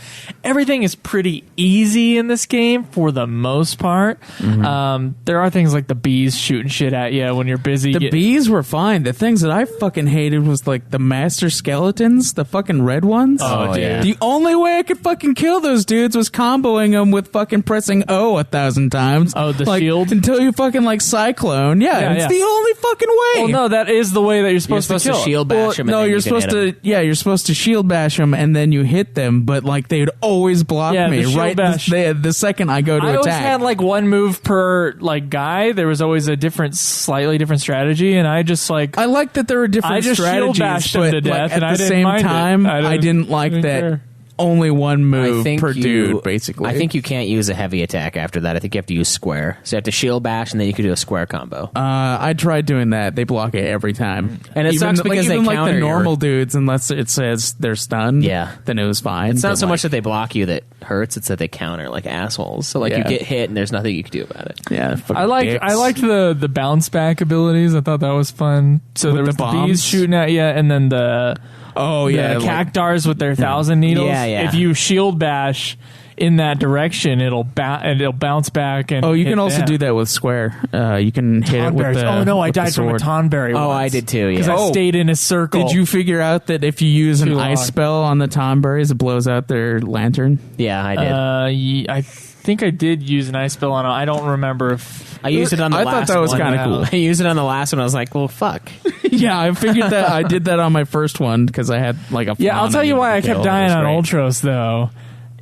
Everything is pretty easy in this game for the most part. There are things like the bees shooting shit at you when you're busy. The bees were fine. The things that I fucking hated was like the master skeletons, the fucking red ones. Oh, dude. Yeah. The only way I could fucking kill those dudes was comboing them with fucking pressing O 1,000 times. Oh, the like, shield? until you fucking like cyclone. Yeah, it's the only fucking way. Well, no, that is the way that you're supposed to kill. shield bash them. No, you're supposed to. Yeah, you're supposed to shield bash them and then you hit them. But like they would always block me the shield right bash. the second I go to I always attack. had like one move per like guy. There was always a slightly different strategy, and I just like I like that there were different I just shield strategies, bashed them but to death, like, at and I the didn't same mind it. time, I didn't like didn't that. care. Only one move I think per dude, basically. I think you can't use a heavy attack after that. I think you have to use square. So you have to shield bash, and then you can do a square combo. I tried doing that. They block it every time, And it sucks because they even like counter the your- normal dudes, unless it says they're stunned. Yeah. then it was fine. It's not But, so like, much that they block you that hurts; it's that they counter like assholes. So like you Yeah. get hit, and there's nothing you can do about it. Yeah, fucking I liked the bounce back abilities. I thought that was fun. So there With was the the bombs? bees shooting at you, and then the yeah, cactars with their 1,000 needles. Yeah. If you shield bash in that direction, it'll bounce back. And you hit can also them. do that with square. You can hit it with Tonberries. the. Oh no, I with the died from a sword. tonberry. Oh, once. I did too. Because Yeah. I stayed in a circle. Did you figure out that if you use an Too ice long. spell on the Tonberries, it blows out their lantern? Yeah, I did. I think I did use an ice spell on it. I don't remember if I used it on the I last thought that was one. kinda cool. I used it on the last one. I was like, well, fuck. Yeah, I figured that. I did that on my first one because I had like a. Yeah, I'll fawn tell you needed why to I kept kill. dying It was on great. Ultros though.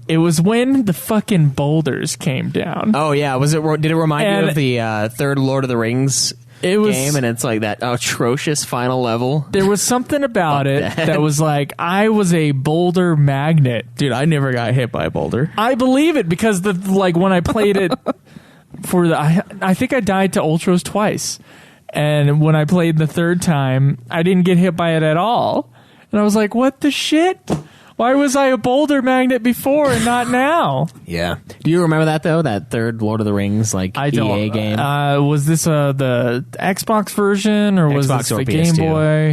It was when the fucking boulders came down. Oh yeah, was it? Did it remind you And- of the third Lord of the Rings It was game? And it's like that atrocious final level. there was something about it that. that was like I was a boulder magnet. Dude, I never got hit by a boulder. I believe it because when I played it for I think I died to Ultros twice. And when I played the third time, I didn't get hit by it at all. And I was like, "What the shit? Why was I a boulder magnet before and not now?" Yeah. Do you remember that though? That third Lord of the Rings I EA don't. game. Was this the Xbox version or was Xbox this or the Game PS2?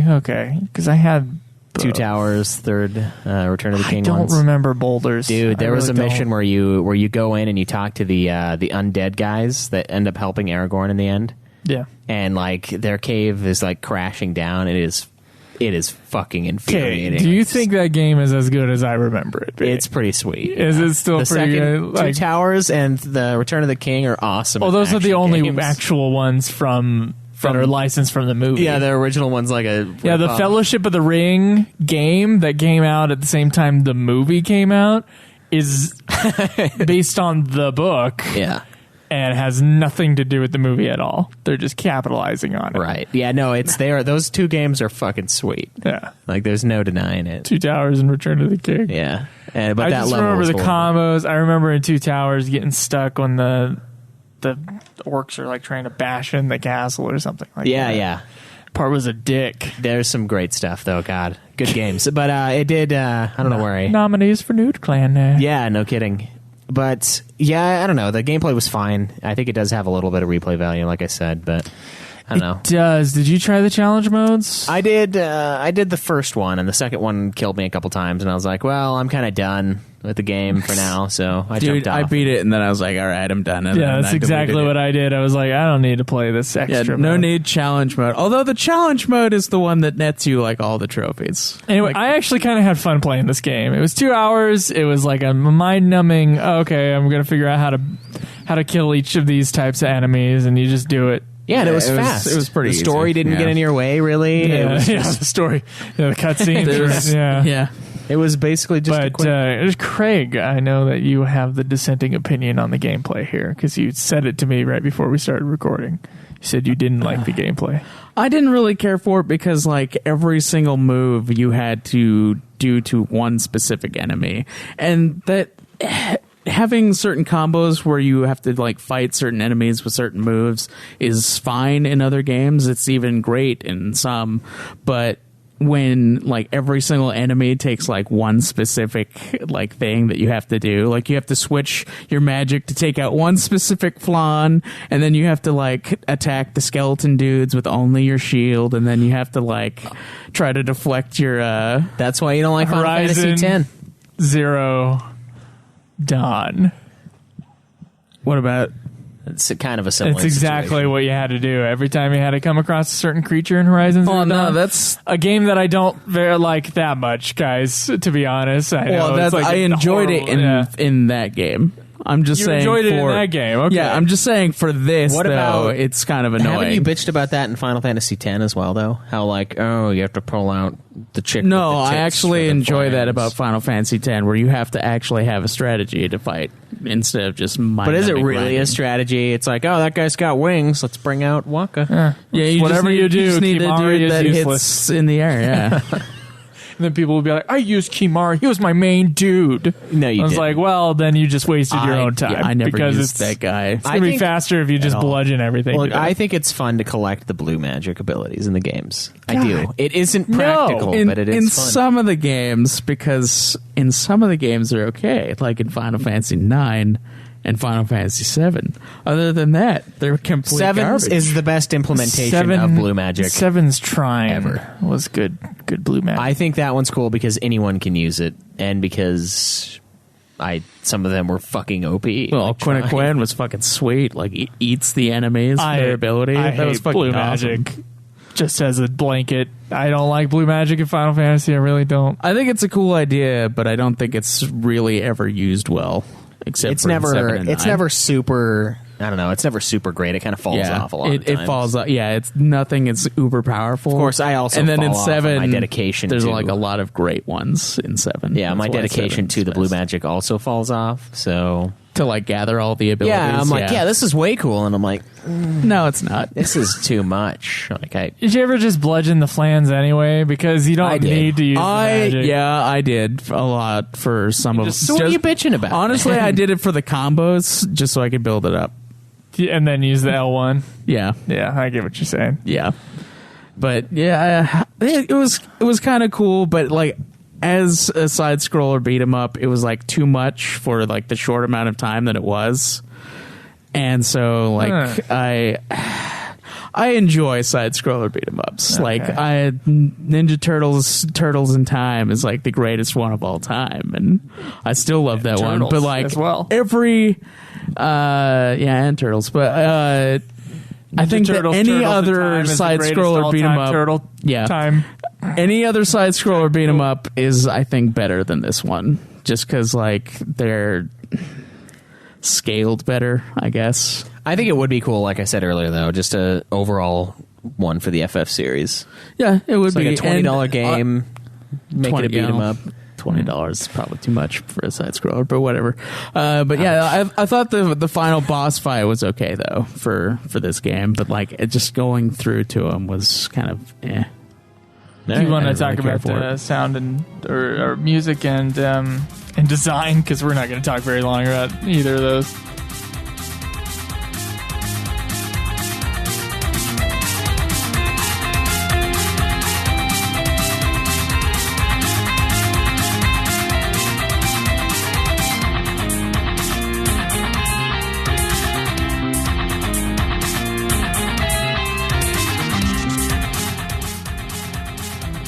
Boy? Okay, because I had Two Towers, third Return of the I King don't ones. remember boulders. Dude, there I was a really mission don't. where you go in and you talk to the undead guys that end up helping Aragorn in the end, Yeah. and like their cave is like crashing down. It is fucking Okay. infuriating. Do you think that game is as good as I remember it? being? it's pretty sweet? Is it still The pretty second good? Two Towers and the Return of the King are awesome. Oh, those are the action only games. actual ones that are licensed from the movie. Yeah, the original one's like a Yeah, the rip-off. Fellowship of the Ring game that came out at the same time the movie came out is based on the book Yeah. and has nothing to do with the movie at all. They're just capitalizing on it. Right. Yeah, no, those two games are fucking sweet. Yeah. Like there's no denying it. Two Towers and Return of the King. Yeah. But I that just level remember was the horrible. combos. I remember in Two Towers getting stuck when the orcs are like trying to bash in the castle or something like that. Yeah. Part was a dick. There's some great stuff though, God. Good games. But it did I don't know where Nominees for Nude Clan there. Yeah, no kidding. But yeah, I don't know. The gameplay was fine. I think it does have a little bit of replay value, like I said, but I don't know. It does. Did you try the challenge modes? I did the first one, and the second one killed me a couple times, and I was like, well, I'm kind of done with the game for now, so I Dude, jumped off. I beat it and then I was like, all right, I'm done. And Yeah, then that's I exactly deleted what it. I did. I was like, I don't need to play this Yeah, extra no mode. need challenge mode. Although the challenge mode is the one that nets you like all the trophies. Anyway, I actually kind of had fun playing this game. It was 2 hours. It was like a mind-numbing, okay, I'm going to figure out how to kill each of these types of enemies, and you just do it. yeah, and it was it was- fast. it was pretty The story easy, didn't yeah. get in your way, really. It was Yeah, the story. Yeah, the cutscenes. There's- yeah. yeah. It was basically just a But quick... Craig, I know that you have the dissenting opinion on the gameplay here because you said it to me right before we started recording. You said you didn't like the gameplay. I didn't really care for it because like every single move you had to do to one specific enemy, and that having certain combos where you have to like fight certain enemies with certain moves is fine in other games. It's even great in some, but when like every single enemy takes like one specific like thing that you have to do, like you have to switch your magic to take out one specific flan, and then you have to like attack the skeleton dudes with only your shield, and then you have to like try to deflect your That's why you don't like Final Fantasy X. Zero Dawn. What about? It's kind of a similar It's exactly situation. what you had to do every time you had to come across a certain creature in Horizon Zero Oh no, Dawn. that's a game that I don't very like that much, guys. To be honest, I know that's it's like I enjoyed it horrible- in that game. I'm just You saying enjoyed it in for that game, okay. Yeah, I'm just saying for this What though, about- it's kind of annoying. Haven't you bitched about that in Final Fantasy X as well, though? How, like, oh, you have to pull out the chick No, with the I tits actually for the enjoy that flames. about Final Fantasy X, where you have to actually have a strategy to fight instead of just But is it mind-numbing really grinding. a strategy? It's like, oh, that guy's got wings. Let's bring out Waka. Yeah, you Whatever just need, you do, just need a Kimahri dude is that useless. hits in the air. Yeah, And then people will be like, I used Kimahri. He was my main dude. No, you I was didn't. like, well, then you just wasted your own time. Yeah, I never because used it's that guy. It's going to be think- faster if you just all. bludgeon everything. Look, to death. I think it's fun to collect the blue magic abilities in the games. I God. do. It isn't No. practical, in, but it is in fun. some of the games, because in some of the games they're okay, like in Final Fantasy 9 and Final Fantasy 7. Other than that, they're complete Sevens garbage. is the best implementation of blue magic. Seven's Trine ever. was good blue magic. I think that one's cool because anyone can use it, and because some of them were fucking OP. Well, like Quinn trying- was fucking sweet. Like, eats the enemies, their ability. I that was hate fucking blue awesome. magic. Just as a blanket, I don't like blue magic in Final Fantasy. I really don't. I think it's a cool idea, but I don't think it's really ever used well. Except It's for in 7 never. and It's 9. never super. I don't know. It's never super great. It kind of falls off a lot. of It times. falls off. Yeah, it's nothing. It's uber powerful. Of course, I also and then fall in off on 7, my dedication There's to- like a lot of great ones in 7. Yeah, my That's why dedication 7's to the blue best. magic also falls off. So to like gather all the abilities. yeah, I'm like, yeah, this is way cool, and I'm like, no, it's not. this is too much. Like Did you ever just bludgeon the flans anyway? Because you I don't did. need to use the magic. I did a lot for some of. So what are you bitching about? Honestly, I did it for the combos just so I could build it up. And then use the L1. Yeah, Yeah, I get what you're saying. yeah, but yeah, it was kind of cool. But like, as a side scroller beat 'em up, it was like too much for like the short amount of time that it was, and so like I enjoy side scroller beat 'em ups. Okay. Like Ninja Turtles in Time is like the greatest one of all time, and I still love that one. Turtles But like as well. every and Turtles, but I think that Turtles, any Turtles in Time other is the side greatest scroller beat 'em all-time up, Turtle yeah, time. any other side scroller beat 'em up is I think better than this one, just because like they're scaled better, I guess. I think it would be cool, like I said earlier, though, just a overall one for the FF series. Yeah, it would It's like be a $20 game. Make it a beat 'em up. $20 is probably too much for a side scroller, but whatever. But yeah, I thought the final boss fight was okay though for this game, but like it just going through to him was kind of eh. Do you want to I didn't talk really care about for the it. sound and or music and design? Because we're not going to talk very long about either of those.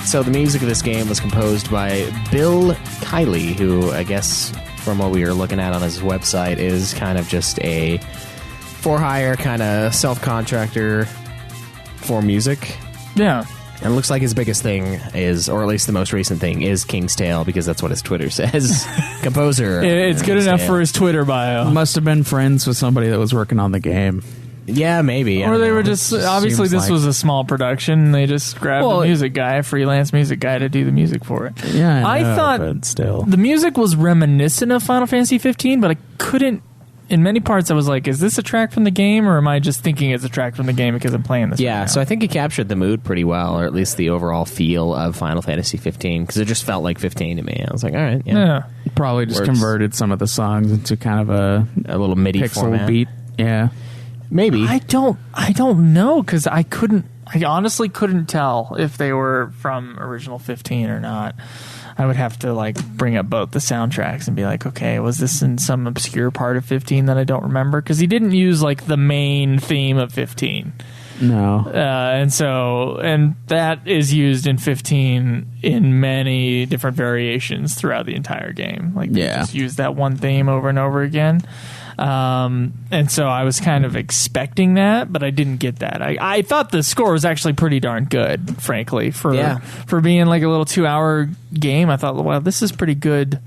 So the music of this game was composed by Bill Kiley, who I guess from what we were looking at on his website is kind of just a for-hire kind of self-contractor for music. Yeah. And it looks like his biggest thing is, or at least the most recent thing, is King's Tale, because that's what his Twitter says. Composer. It's good King's enough Tale. for his Twitter bio. Must have been friends with somebody that was working on the game. Yeah, maybe. I Or don't they know. were just, It obviously seems this like- was a small production. They just grabbed Well, a music guy, a freelance music guy to do the music for it. Yeah, I know, thought but still. the music was reminiscent of Final Fantasy 15, but I couldn't in many parts I was like, is this a track from the game, or am I just thinking it's a track from the game because I'm playing this? Yeah, right now? so I think it captured the mood pretty well, or at least the overall feel of Final Fantasy 15, because it just felt like 15 to me. I was like, all right, Yeah. Probably just Works. converted some of the songs into kind of a a little MIDI pixel format. beat. Yeah. Maybe. I don't know, because I honestly couldn't tell if they were from original 15 or not. I would have to like bring up both the soundtracks and be like, okay, was this in some obscure part of 15 that I don't remember? Because he didn't use like the main theme of 15. No. And that is used in 15 in many different variations throughout the entire game. Like, they just use that one theme over and over again. And so I was kind of expecting that, but I didn't get that. I thought the score was actually pretty darn good, frankly, for being like a little 2-hour game. I thought, wow, this is pretty good.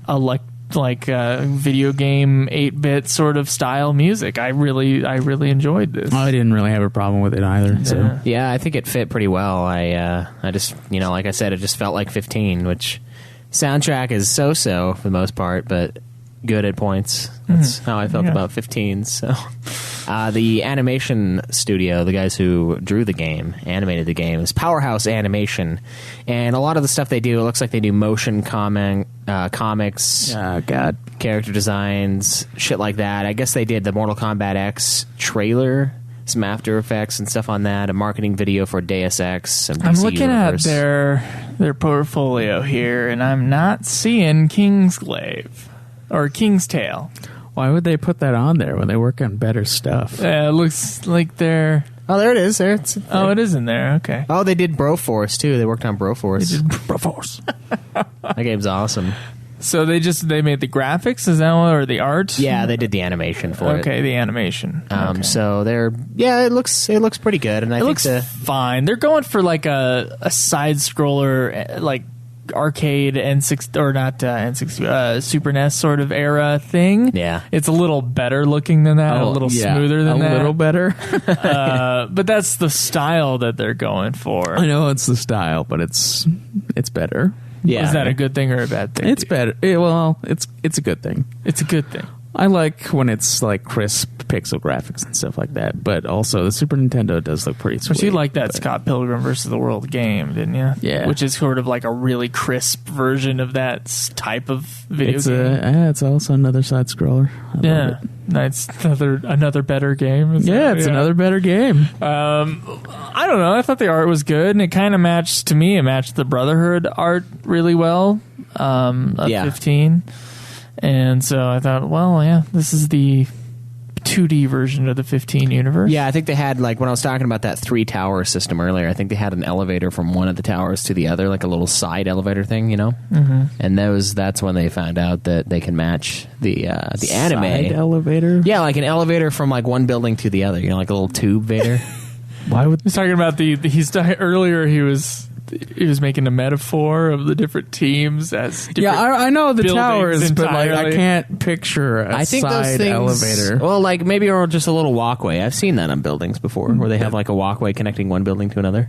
Video game 8-bit sort of style music. I really enjoyed this. I didn't really have a problem with it either. Yeah. So Yeah, I think it fit pretty well. I just, like I said, it just felt like 15, which soundtrack is so-so for the most part, but good at points. That's how I felt about 15. So, the animation studio, the guys who drew the game, animated the game, is Powerhouse Animation, and a lot of the stuff they do, it looks like they do motion comics, character designs, shit like that. I guess they did the Mortal Kombat X trailer, some After Effects and stuff on that, a marketing video for Deus Ex. Some DC I'm looking Universe. at their portfolio here, and I'm not seeing Kingsglaive or King's Tale. why would they put that on there when they work on better stuff? It looks like they're... Oh, there it is. There. Oh, it is in there. Okay. Oh, they did Broforce, too. They worked on Broforce. They did Broforce. That game's awesome. So they made the graphics, is that what, or the art? Yeah, they did the animation for it. Okay, the animation. Okay. So it looks pretty good, and I It think looks fine. They're going for like a side scroller, like arcade N6 or not N6 Super NES sort of era thing. Yeah. It's a little better looking than that, a little smoother than that. A little better. But that's the style that they're going for. I know it's the style, but it's better. Yeah. Is that a good thing or a bad thing? It's better. It's a good thing. It's a good thing. I like when it's like crisp pixel graphics and stuff like that, but also the Super Nintendo does look pretty sweet. But you liked that but- Scott Pilgrim versus the World game, didn't you? Yeah. Which is sort of like a really crisp version of that type of video It's game. it's also another side scroller. Yeah. It's another better game. Is Yeah, that- it's another better game. I don't know. I thought the art was good, and it kind of matched the Brotherhood art really well. Of 15. And so I thought, well, yeah, this is the 2D version of the 15 universe. Yeah, I think they had, like, when I was talking about that 3-tower system earlier, I think they had an elevator from one of the towers to the other, like a little side elevator thing, you know? Mm-hmm. And that's when they found out that they can match the anime. Side elevator? Yeah, like an elevator from, like, one building to the other, you know, like a little tube vader. Why would... He's talking about earlier he was making a metaphor of the different teams as different I know the buildings towers, but like I entirely. can't picture a I think those side things, elevator. well, like maybe or just a little walkway. I've seen that on buildings before, where they have like a walkway connecting one building to another.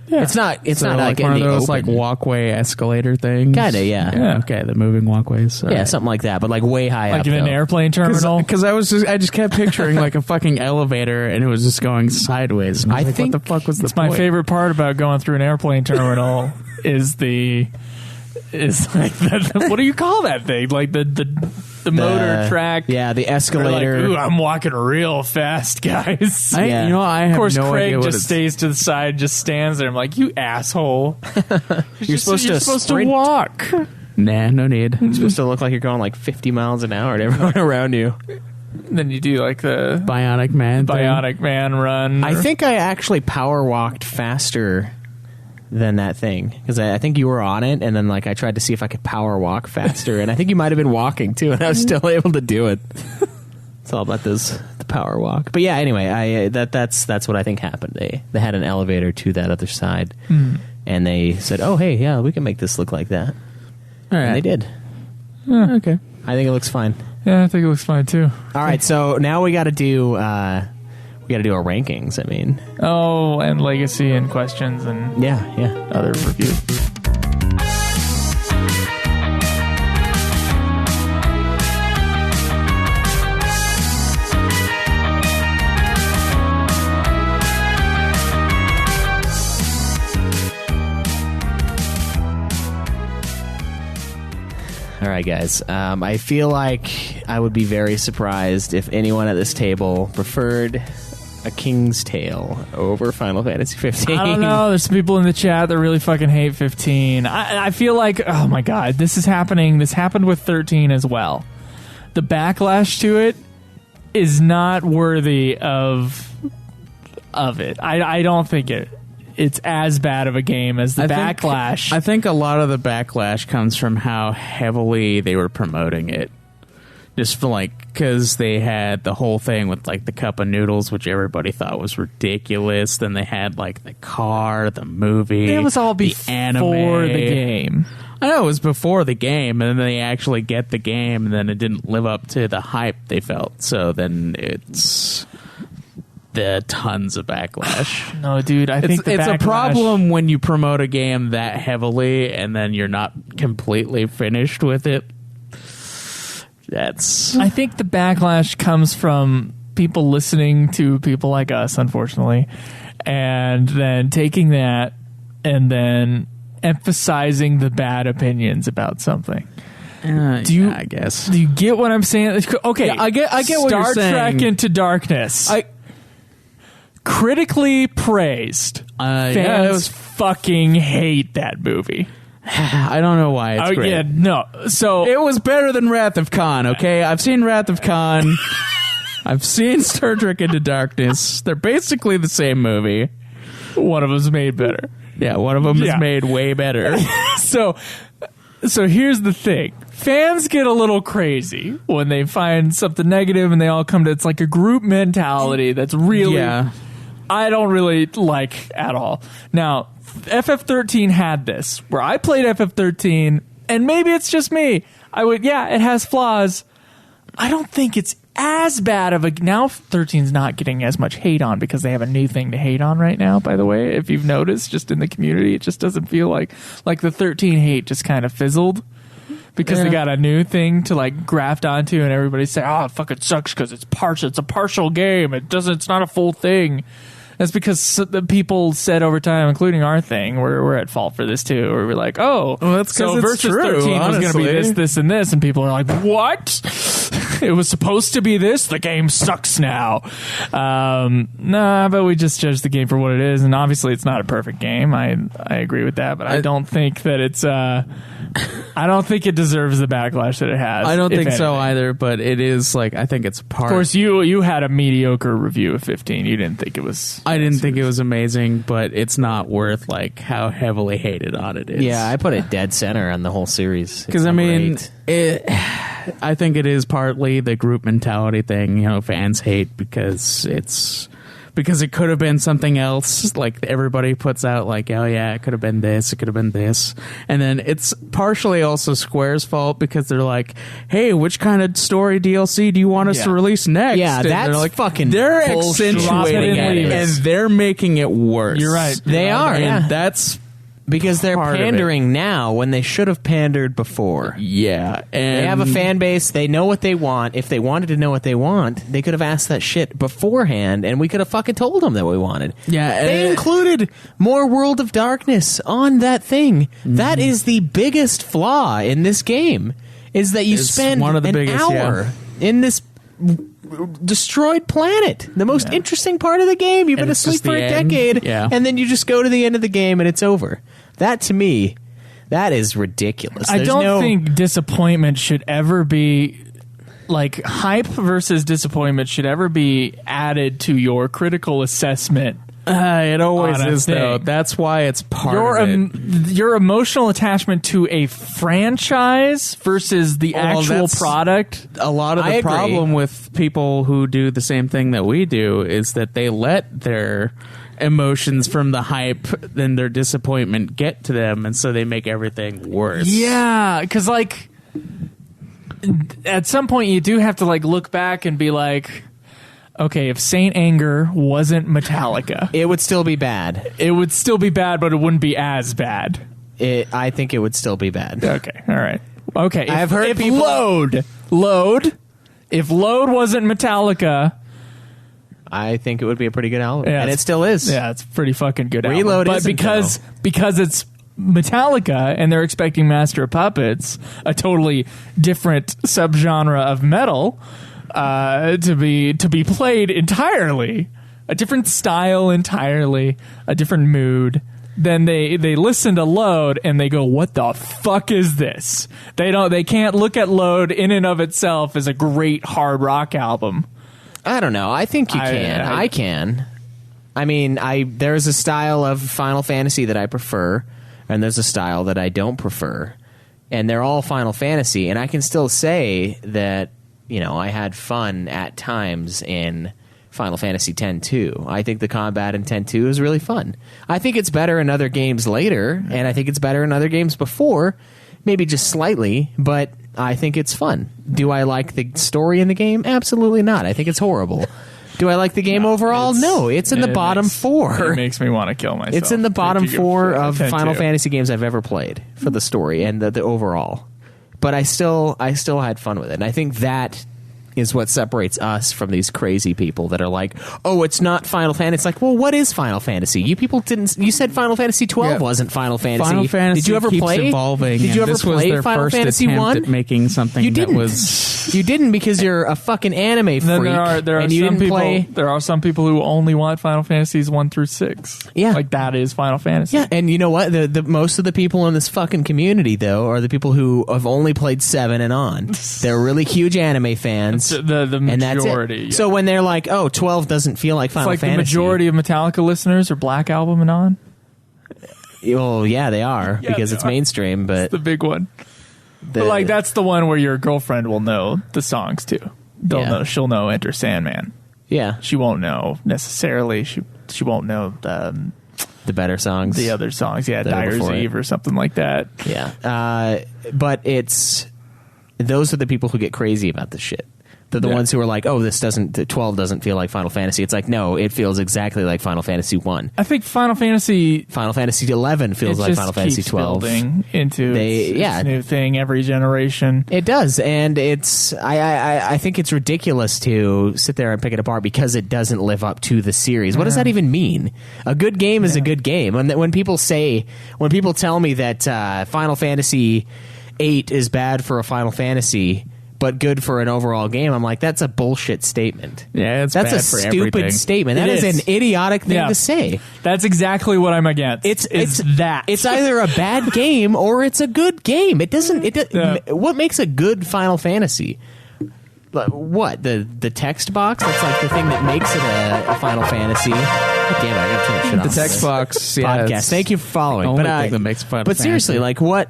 Yeah. It's not So like one in of the those open. like walkway escalator things. Kinda, yeah. Yeah. Okay, the moving walkways. Yeah, something like that, but like way high like up. in an though. airplane terminal. Because I just kept picturing like a fucking elevator and it was just going sideways. And I was like, think what the fuck was It's the my point? favorite part about going through an airplane terminal is like what do you call that thing? Like the motor track. Yeah, the They're like, escalator. ooh, I'm walking real fast, guys. I have of course, no Craig idea what just it's- stays to the side, just stands there. I'm like, you asshole. You're supposed to sprint. walk. Nah, no need. It's supposed to look like you're going like 50 miles an hour to everyone around you. Then you do like the Bionic Man. thing. Bionic Man run. I think I actually power walked faster than that thing because I think you were on it, and then like I tried to see if I could power walk faster, and I think you might have been walking too, and I was still able to do it. It's all about the power walk. But yeah, anyway, that's what I think happened. They had an elevator to that other side, and they said, "Oh, hey, yeah, we can make this look like that," All right. and they did. Okay. I think it looks fine. Yeah, I think it looks fine too. All right, so now we got to do our rankings. I mean, Oh, and legacy and questions and yeah. other reviews. All right, guys. I feel like I would be very surprised if anyone at this table preferred A King's Tale over Final Fantasy 15. I don't know. There's some people in the chat that really fucking hate 15. I feel like, oh my god, this is happening. This happened with 13 as well. The backlash to it is not worthy of it. I don't think it's as bad of a game as the backlash. I think a lot of the backlash comes from how heavily they were promoting it. Just for because they had the whole thing with the cup of noodles, which everybody thought was ridiculous. Then they had the car, the movie. It was all before the game. I know it was before the game, and then they actually get the game, and then it didn't live up to the hype they felt. So then it's the tons of backlash. No, dude, I think it's a problem when you promote a game that heavily, and then you're not completely finished with it. I think the backlash comes from people listening to people like us, unfortunately, and then taking that and then emphasizing the bad opinions about something. I guess. Do you get what I'm saying? Okay, yeah, I get what you're saying. Star Trek Into Darkness. Critically praised. Fans fucking hate that movie. I don't know why it's great. Yeah, no. So it was better than Wrath of Khan, okay? I've seen Wrath of Khan. I've seen Star Trek Into Darkness. They're basically the same movie. One of them's made better. Yeah, one of them is made way better. So here's the thing. Fans get a little crazy when they find something negative and they all come to it's like a group mentality that's really I don't really like at all. Now, FF13 had this, where I played FF13, and maybe it's just me. It has flaws. I don't think it's as bad of a... Now 13's not getting as much hate on because they have a new thing to hate on right now, by the way. If you've noticed, just in the community, it just doesn't feel like the 13 hate just kind of fizzled. Because they got a new thing to graft onto, and everybody say, "Oh, it fucking sucks because it's a partial game. It's not a full thing." That's because the people said over time, including our thing, we're at fault for this too. Where we're like, "Oh, that's so Versus 13 was going to be this, this, and this," and people are like, "What? It was supposed to be this? The game sucks now." Nah, but we just judge the game for what it is, and obviously it's not a perfect game. I agree with that, but I don't think that it's. I don't think it deserves the backlash that it has. I don't think so either, but it is I think it's part. Of course, you had a mediocre review of 15. You didn't think it was. I didn't think it was amazing, but it's not worth how heavily hated on it is. Yeah, I put it dead center on the whole series. Because I think it is partly the group mentality thing. Fans hate because it could have been something else. Everybody puts out oh yeah, it could have been this, it could have been this. And then it's partially also Square's fault because they're like, "Hey, which kind of story DLC do you want us to release next?" Yeah, and that's fucking they're bullshit. accentuating it, and they're making it worse. You're right. They are, and that's because they're pandering now when they should have pandered before. Yeah. And they have a fan base. They know what they want. If they wanted to know what they want, they could have asked that shit beforehand, and we could have fucking told them that we wanted. Yeah. They included more World of Darkness on that thing. Mm-hmm. That is the biggest flaw in this game, is that you spend an hour in this destroyed planet, the most interesting part of the game. You've been asleep for a decade, and then you just go to the end of the game and it's over. That, to me, that is ridiculous. I don't think disappointment should ever be hype versus disappointment should ever be added to your critical assessment. It always is, though. That's why it's part of it. Your emotional attachment to a franchise versus the actual product. A lot of the problem with people who do the same thing that we do is that they let their emotions from the hype and their disappointment get to them, and so they make everything worse. Yeah, because at some point you do have to like look back and be like, okay, if Saint Anger wasn't Metallica, it would still be bad. It would still be bad, but it wouldn't be as bad. I think it would still be bad. Okay, all right. Okay, I've heard people... Load. If Load wasn't Metallica, I think it would be a pretty good album, and it still is. Yeah, it's a pretty fucking good album. Reload, but because it's Metallica and they're expecting Master of Puppets, a totally different subgenre of metal, to be played entirely, a different style entirely, a different mood. Then they listen to Load and they go, what the fuck is this? They can't look at Load in and of itself as a great hard rock album. I don't know. I think you can. I can. I mean, there's a style of Final Fantasy that I prefer, and there's a style that I don't prefer. And they're all Final Fantasy, and I can still say that, I had fun at times in Final Fantasy X-2. I think the combat in X-2 is really fun. I think it's better in other games later, and I think it's better in other games before, maybe just slightly, but I think it's fun. Do I like the story in the game? Absolutely not. I think it's horrible. Do I like the game overall? No, it's in the bottom 4. It makes me want to kill myself. It's in the bottom 4 of Final Fantasy games I've ever played for the story and the overall. But I still had fun with it. And I think that is what separates us from these crazy people that are like, oh, it's not Final Fantasy. It's like, well, what is Final Fantasy? You people didn't. You said Final Fantasy 12 wasn't Final Fantasy. Final Fantasy did you ever keeps play? Evolving, did you ever this play was their Final first Fantasy attempt 1? at making something You didn't. that was. You didn't because you're a fucking anime freak. Then there are and you some didn't people. play. There are some people who only want Final Fantasies 1 through 6. Yeah. Like that is Final Fantasy. Yeah, and you know what? The most of the people in this fucking community, though, are the people who have only played 7 and on. They're really huge anime fans. The and that's majority. it. Yeah. So when they're like, oh, 12 doesn't feel like Final it's like Fantasy. the majority of Metallica listeners are Black Album and on. Well, yeah, they are because it's mainstream, but The big one. But like that's the one where your girlfriend will know the songs too. She'll know Enter Sandman. yeah, She won't know necessarily. She won't know the better songs. the other songs. Yeah, that are Dyer's before it. Eve or something like that. Yeah, but those are the people who get crazy about this shit. They're the ones who are like, oh, the 12 doesn't feel like Final Fantasy. It's like, no, it feels exactly like Final Fantasy 1. I think Final Fantasy 11 feels like Final Fantasy 12. Building into its new thing every generation. It does, and I think it's ridiculous to sit there and pick it apart because it doesn't live up to the series. What does that even mean? A good game is a good game. When people tell me that Final Fantasy 8 is bad for a Final Fantasy but good for an overall game, I'm like, that's a bullshit statement. Yeah, that's bad a for stupid everything. statement. That is an idiotic thing to say. That's exactly what I'm against. It's that. It's either a bad game or it's a good game. It doesn't. What makes a good Final Fantasy? What the text box? That's like the thing that makes it a Final Fantasy. Damn it! I gotta turn shit off. The text box podcast. Thank you for following. Only thing that makes Final but seriously, Fantasy. like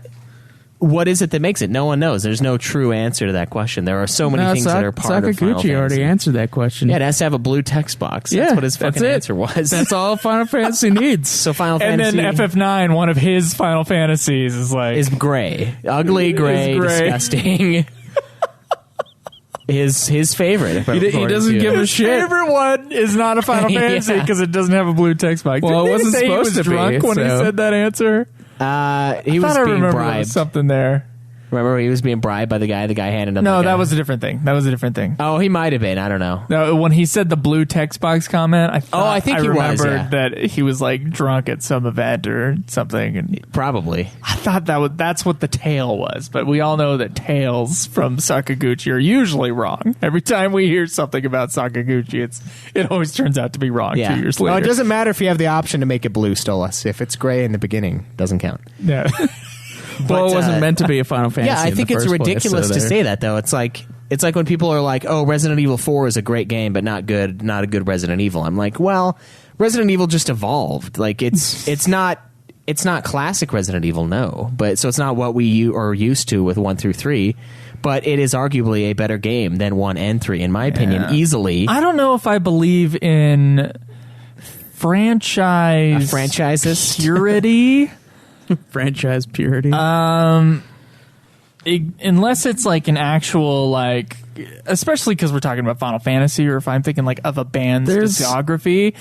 what is it that makes it? No one knows. There's no true answer to that question. There are so many things that are part of Final Fantasy. already answered that question. Yeah, it has to have a blue text box. That's what his fucking answer was. That's all Final Fantasy needs. So Final and Fantasy... then FF9, one of his Final Fantasies, is gray. Ugly, gray, disgusting. His favorite. He doesn't give a shit. His favorite one is not a Final Fantasy because it doesn't have a blue text box. Well, it wasn't Didn't he say supposed he was to be, drunk when he so- said that answer? He was being There bribed. was something there. Remember, he was being bribed by the guy. The guy handed him. No, that was a different thing. Oh, he might have been. I don't know. No, when he said the blue text box comment, I think he was, remembered that he was like drunk at some event or something, and Probably. I thought that's what the tale was. But we all know that tales from Sakaguchi are usually wrong. Every time we hear something about Sakaguchi, it always turns out to be wrong 2 years later. Well, it doesn't matter if you have the option to make it blue, Stolas. If it's gray in the beginning, doesn't count. Yeah. Well, it wasn't meant to be a Final Fantasy. Yeah, I think it's ridiculous to say that, though. It's like when people are like, "Oh, Resident Evil 4 is a great game, but not a good Resident Evil." I'm like, well, Resident Evil just evolved. Like it's not classic Resident Evil, no. But so it's not what we are used to with 1 through 3. But it is arguably a better game than 1 and 3, in my opinion, easily. I don't know if I believe in franchises purity. Franchise purity. Unless it's like an actual like, especially because we're talking about Final Fantasy, or if I'm thinking like of a band's discography,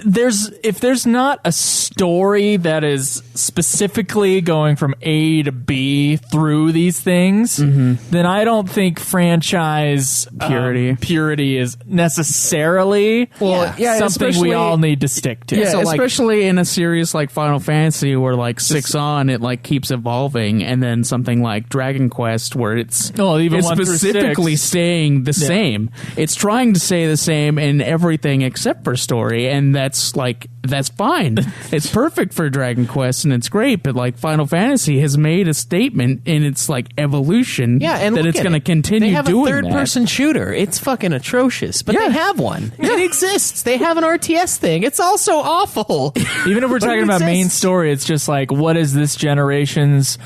if there's not a story that is specifically going from A to B through these things, then I don't think franchise purity is necessarily something we all need to stick to. Yeah, So, like- especially in a series like Final Fantasy, where like 6 on it like keeps evolving, and then something like Dragon Quest, where it's even it's 1 through specifically 6. staying the same. It's trying to stay the same in everything except for story, and that's fine. It's perfect for Dragon Quest, and it's great. But like Final Fantasy has made a statement in its like evolution, and that look it's at going to it. continue They have doing a third-person shooter. It's fucking atrocious, but they have one. It exists. They have an RTS thing. It's also awful. Even if we're But talking it about main exists. story, it's just like, what is this generation's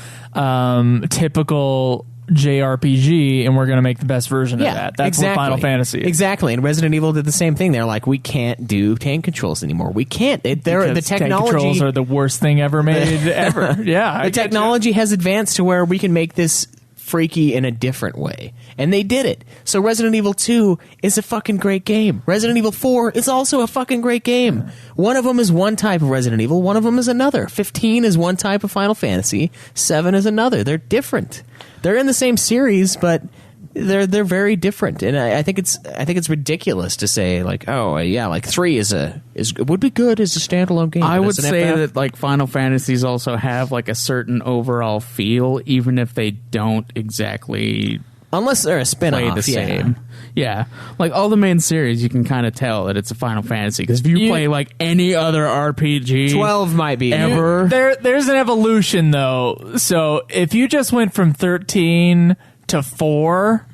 typical JRPG, and we're going to make the best version of that. That's what Final Fantasy is. Exactly, and Resident Evil did the same thing. They're like, we can't do tank controls anymore. We can't. The Because tank technology controls are the worst thing ever made ever. Yeah, the technology has advanced to where we can make this freaky in a different way, and they did it. So Resident Evil 2 is a fucking great game. Resident Evil 4 is also a fucking great game. One of them is one type of Resident Evil, one of them is another. 15 is one type of Final Fantasy, 7 is another. They're different. They're in the same series, but they're very different. And I think it's ridiculous to say like, oh yeah, like 3 would be good as a standalone game. I but would as an say FF that like Final Fantasies also have like a certain overall feel, even if they don't exactly unless they're a spin-off, play the same. Yeah, like all the main series, you can kind of tell that it's a Final Fantasy, because if you play like any other RPG, 12 might be ever. There's an evolution though. So if you just went from 13 to 4,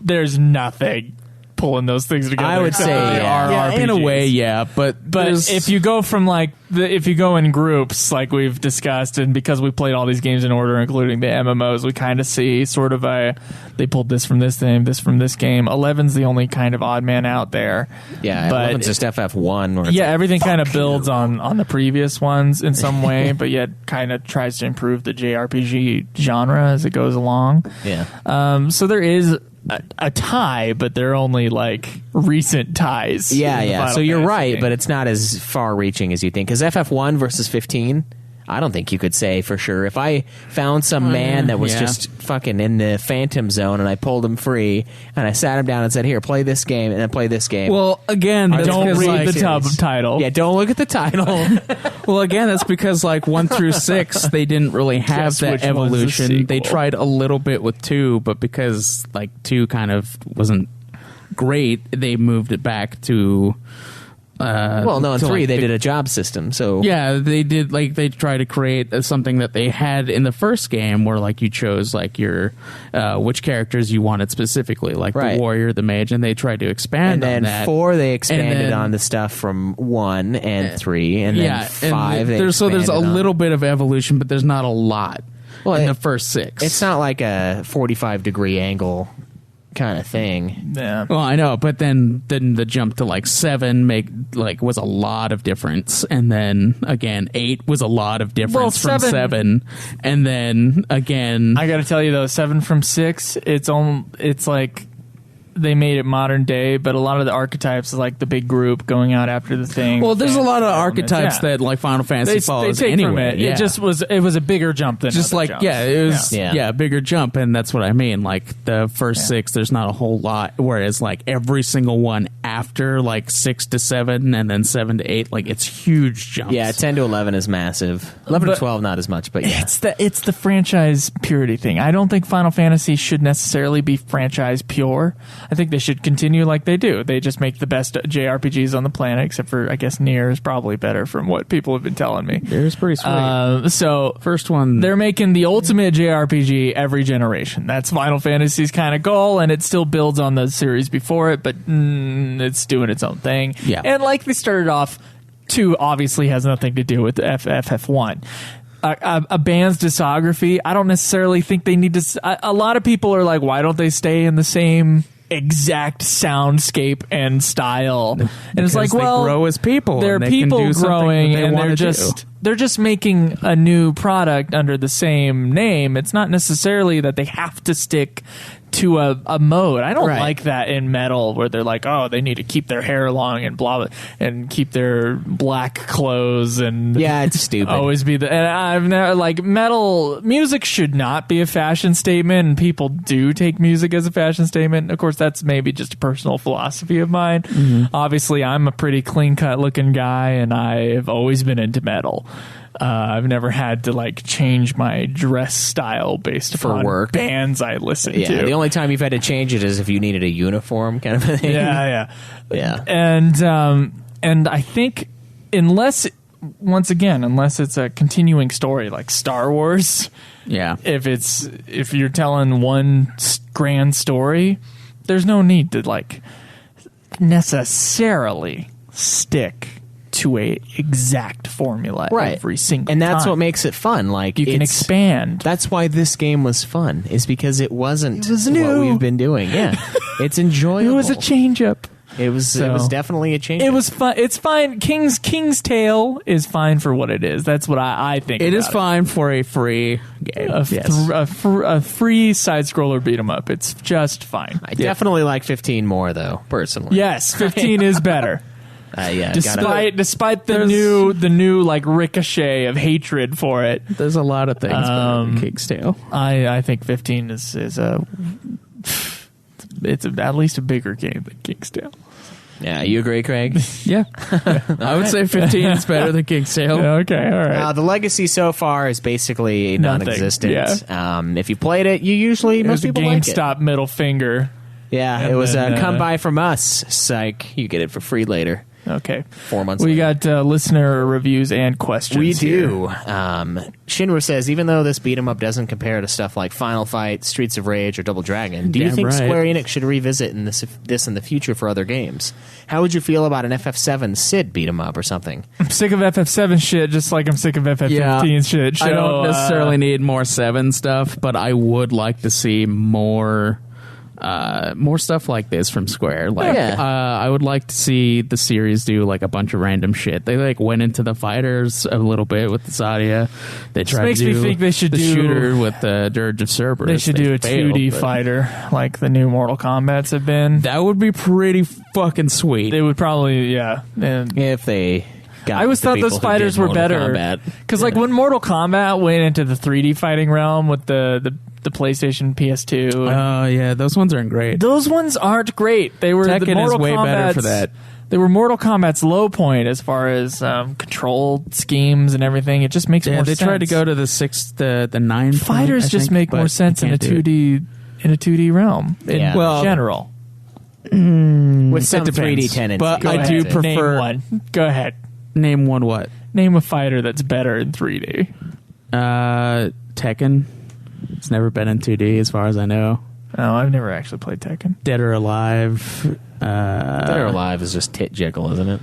there's nothing pulling those things together. I would except say, for they are yeah, in a RPGs. way, yeah, but If you go from like if you go in groups like we've discussed, and because we played all these games in order, including the MMOs, we kind of see sort of they pulled this from this game, this from this game. 11's the only kind of odd man out there. Yeah, but it's just FF1. Where it's yeah, like, everything kind of builds on the previous ones in some way, but yet kind of tries to improve the JRPG genre as it goes along. yeah. So there is a tie, but they're only like recent ties. Yeah, in the yeah. Final So you're Fantasy right, game. but it's not as far-reaching as you think. Because FF1 versus 15, I don't think you could say for sure. If I found some man that was yeah. just fucking in the Phantom Zone and I pulled him free and I sat him down and said, "Here, play this game," and then play this game. well, again, that's don't because, read like, the title. yeah, don't look at the title. Well, again, that's because like 1 through 6, they didn't really have Guess which that one's the evolution. They sequel? tried a little bit with 2, but because like 2 kind of wasn't great, they moved it back to. Well, no, in to, 3 like, they the- did a job system. So Yeah, they did. Like they tried to create something that they had in the first game, where like you chose like your which characters you wanted specifically, like Right. the warrior, the mage, and they tried to expand and then on that. 4 they expanded And then- on the stuff from 1 and 3, and then 5 they there's a expanded on. little bit of evolution, but there's not a lot in the first 6. It's not like a 45-degree angle kind of thing. Yeah. Well, I know, but then the jump to like 7 was a lot of difference, and then again 8 was a lot of difference from 7, and then again I got to tell you though, 7 from 6, it's like they made it modern day, but a lot of the archetypes is like the big group going out after the thing. well, there's a lot of elements, archetypes yeah. that like Final Fantasy they follows take anyway. from it. Yeah. It was a bigger jump than just other like jumps. it was Yeah. a bigger jump, and that's what I mean. Like the first 6, there's not a whole lot, whereas like every single one after like 6 to 7 and then 7 to 8, like it's huge jumps. Yeah, 10 to 11 is massive. 11 to But 12 not as much, but yeah. It's the franchise purity thing. I don't think Final Fantasy should necessarily be franchise pure. I think they should continue like they do. They just make the best JRPGs on the planet, except for I guess Nier is probably better from what people have been telling me. It's pretty sweet. So First one, they're making the ultimate JRPG every generation. That's Final Fantasy's kind of goal, and it still builds on the series before it, but it's doing its own thing. Yeah. And like they started off, 2 obviously has nothing to do with the FF1. A band's discography, I don't necessarily think they need to. A lot of people are like, why don't they stay in the same exact soundscape and style? And it's like, they well, grow as people. they're and they can people do something growing, that they and wanna they're just making a new product under the same name. It's not necessarily that they have to stick to a mode. I don't Right. like that in metal where they're like, oh, they need to keep their hair long and blah, blah and keep their black clothes and Yeah, it's stupid. always be the. And I've never like metal music should not be a fashion statement, and people do take music as a fashion statement. Of course, that's maybe just a personal philosophy of mine. Obviously, I'm a pretty clean cut looking guy, and I have always been into metal. I've never had to like change my dress style based upon work. bands I listen Yeah, to. the only time you've had to change it is if you needed a uniform kind of a thing. yeah. Yeah. And I think unless it's a continuing story like Star Wars, Yeah. if you're telling one grand story, there's no need to like necessarily stick to a exact formula Right. every single And that's time. what makes it fun. Like You can expand. That's why this game was fun, is because it wasn't It was what new. we've been doing. Yeah. It's enjoyable. It was a change up. It was definitely a change. It was fun. It's fine. King's Tale is fine for what it is. That's what I think. It about is fine for a free game. A free side scroller beat 'em up. It's just fine. I definitely like 15 more, though, personally. Yes, 15 is better. Yeah. Despite the new like ricochet of hatred for it, There's a lot of things better than King's Tale. I think 15 is at least a bigger game than King's Tale. Yeah, you agree, Craig? Yeah. I would say 15 is better than King's Tale. Okay, all right. The legacy so far is basically Nothing, non-existent. yeah. If you played it, most it was a people like it. GameStop middle finger. Yeah, And it was then, come by from us. Psych, you get it for free later. Okay. 4 months We later. got listener reviews and questions. We here. do. Shinru says, even though this beat 'em up doesn't compare to stuff like Final Fight, Streets of Rage, or Double Dragon, do you Damn think right. Square Enix should revisit this in the future for other games? How would you feel about an FF7 Sid beat 'em up or something? I'm sick of FF7 shit, just like I'm sick of FF15 shit. I don't necessarily need more 7 stuff, but I would like to see more stuff like this from Square. Like, Yeah. I would like to see the series do like a bunch of random shit. They like went into the fighters a little bit with the Sadia. They tried makes to me do think they should the do- shooter with the Dirge of Cerberus. They should do a failed, 2D but fighter like the new Mortal Kombats have been. That would be pretty fucking sweet. They would probably, yeah. And If they got I always the thought people those who fighters did were Mortal better Kombat. because, like, when Mortal Kombat went into the 3D fighting realm with the PlayStation PS2, Oh yeah, those ones aren't great. those ones aren't great. They were the Tekken is Mortal way better for Kombat's- that. They were Mortal Kombat's low point as far as control schemes and everything. It just makes Yeah, more they sense. tried to go to the 9. Fighters point, I just think, make more but sense in you a can't do it. 2D realm in Yeah. Well, general. With some depends. 3D tendencies. But Go I ahead. do Name prefer- one. Go ahead. Name one what? Name a fighter that's better in 3D. Tekken. It's never been in 2D as far as I know. Oh, I've never actually played Tekken. Dead or Alive. Dead or Alive is just tit jiggle, isn't it?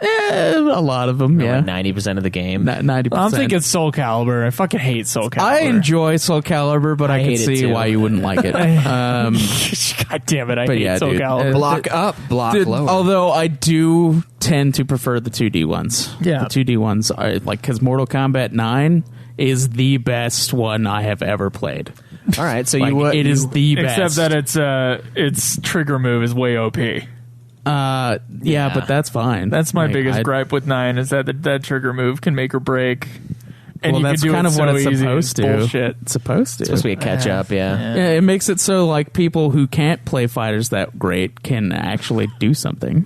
A lot of them, yeah. Like 90% of the game. 90%. I'm thinking Soul Calibur. I fucking hate Soul Calibur. I enjoy Soul Calibur, but I can hate it see too. why you wouldn't like it. God damn it! I But hate yeah, Soul dude. Calibur. Block up, block lower. Although I do tend to prefer the 2D ones. Yeah. The 2D ones are like, because Mortal Kombat 9 is the best one I have ever played. All right, so Like, you would. it is the best. Except that its trigger move is way OP. Yeah, but that's fine. That's my Like, biggest gripe with 9 is that trigger move can make or break. And Well, you that's can do kind it of what so it's easy. supposed to. Bullshit. It's supposed to. supposed to be a catch up, yeah. Yeah, it makes it so like people who can't play fighters that great can actually do something.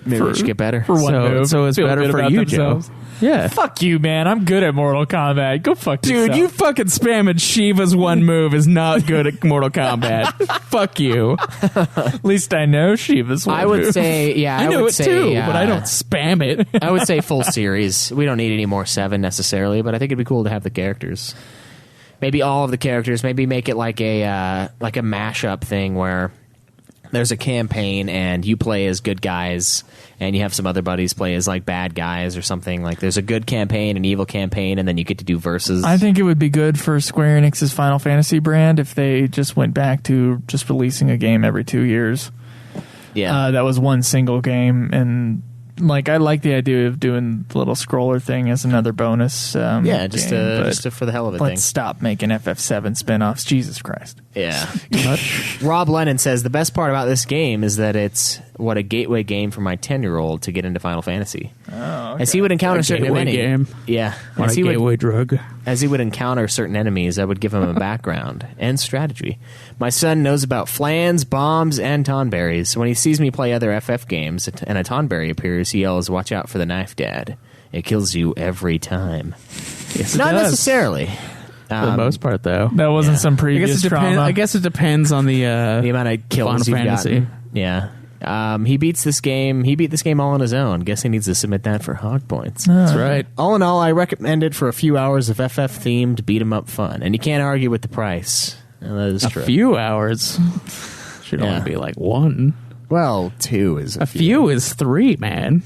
Maybe we should get better. For one move. So it's Feel better good for about you, themselves. Joe. Yeah. Fuck you, man. I'm good at Mortal Kombat. Go fuck Dude, yourself. you fucking spamming Shiva's one move is not good at Mortal Kombat. Fuck you. At least I know Shiva's one I would move. say, yeah, I I know would it say, too, but I don't spam it. I would say full series. We don't need any more 7 necessarily, but I think it'd be cool to have the characters. Maybe all of the characters. Maybe make it like a mashup thing where there's a campaign and you play as good guys and you have some other buddies play as like bad guys or something. Like there's a good campaign, an evil campaign, and then you get to do versus. I think it would be good for Square Enix's Final Fantasy brand if they just went back to just releasing a game every 2 years. yeah. That was one single game, and like I like the idea of doing the little scroller thing as another bonus. Just for the hell of it. Let's stop making FF7 spinoffs. Jesus Christ. Yeah. Rob Lennon says the best part about this game is that it's what a gateway game for my 10-year-old to get into Final Fantasy. Oh, okay. As he would encounter certain game. Yeah. What a gateway drug. As he would encounter certain enemies, I would give him a background and strategy. My son knows about flans, bombs, and tonberries. So when he sees me play other FF games and a tonberry appears, he yells, "Watch out for the knife, Dad. It kills you every time." Yes, it Not does. necessarily. For the most part, though. That wasn't some previous trauma. I guess it depends on the amount of kills Final you've Fantasy. gotten. Yeah. He beats this game. He beat this game all on his own. Guess he needs to submit that for hog points. That's right. All in all, I recommend it for a few hours of FF-themed beat-em-up fun. And you can't argue with the price. And that is true. A few hours. Should only be like one. Well, 2 is A few is 3, man.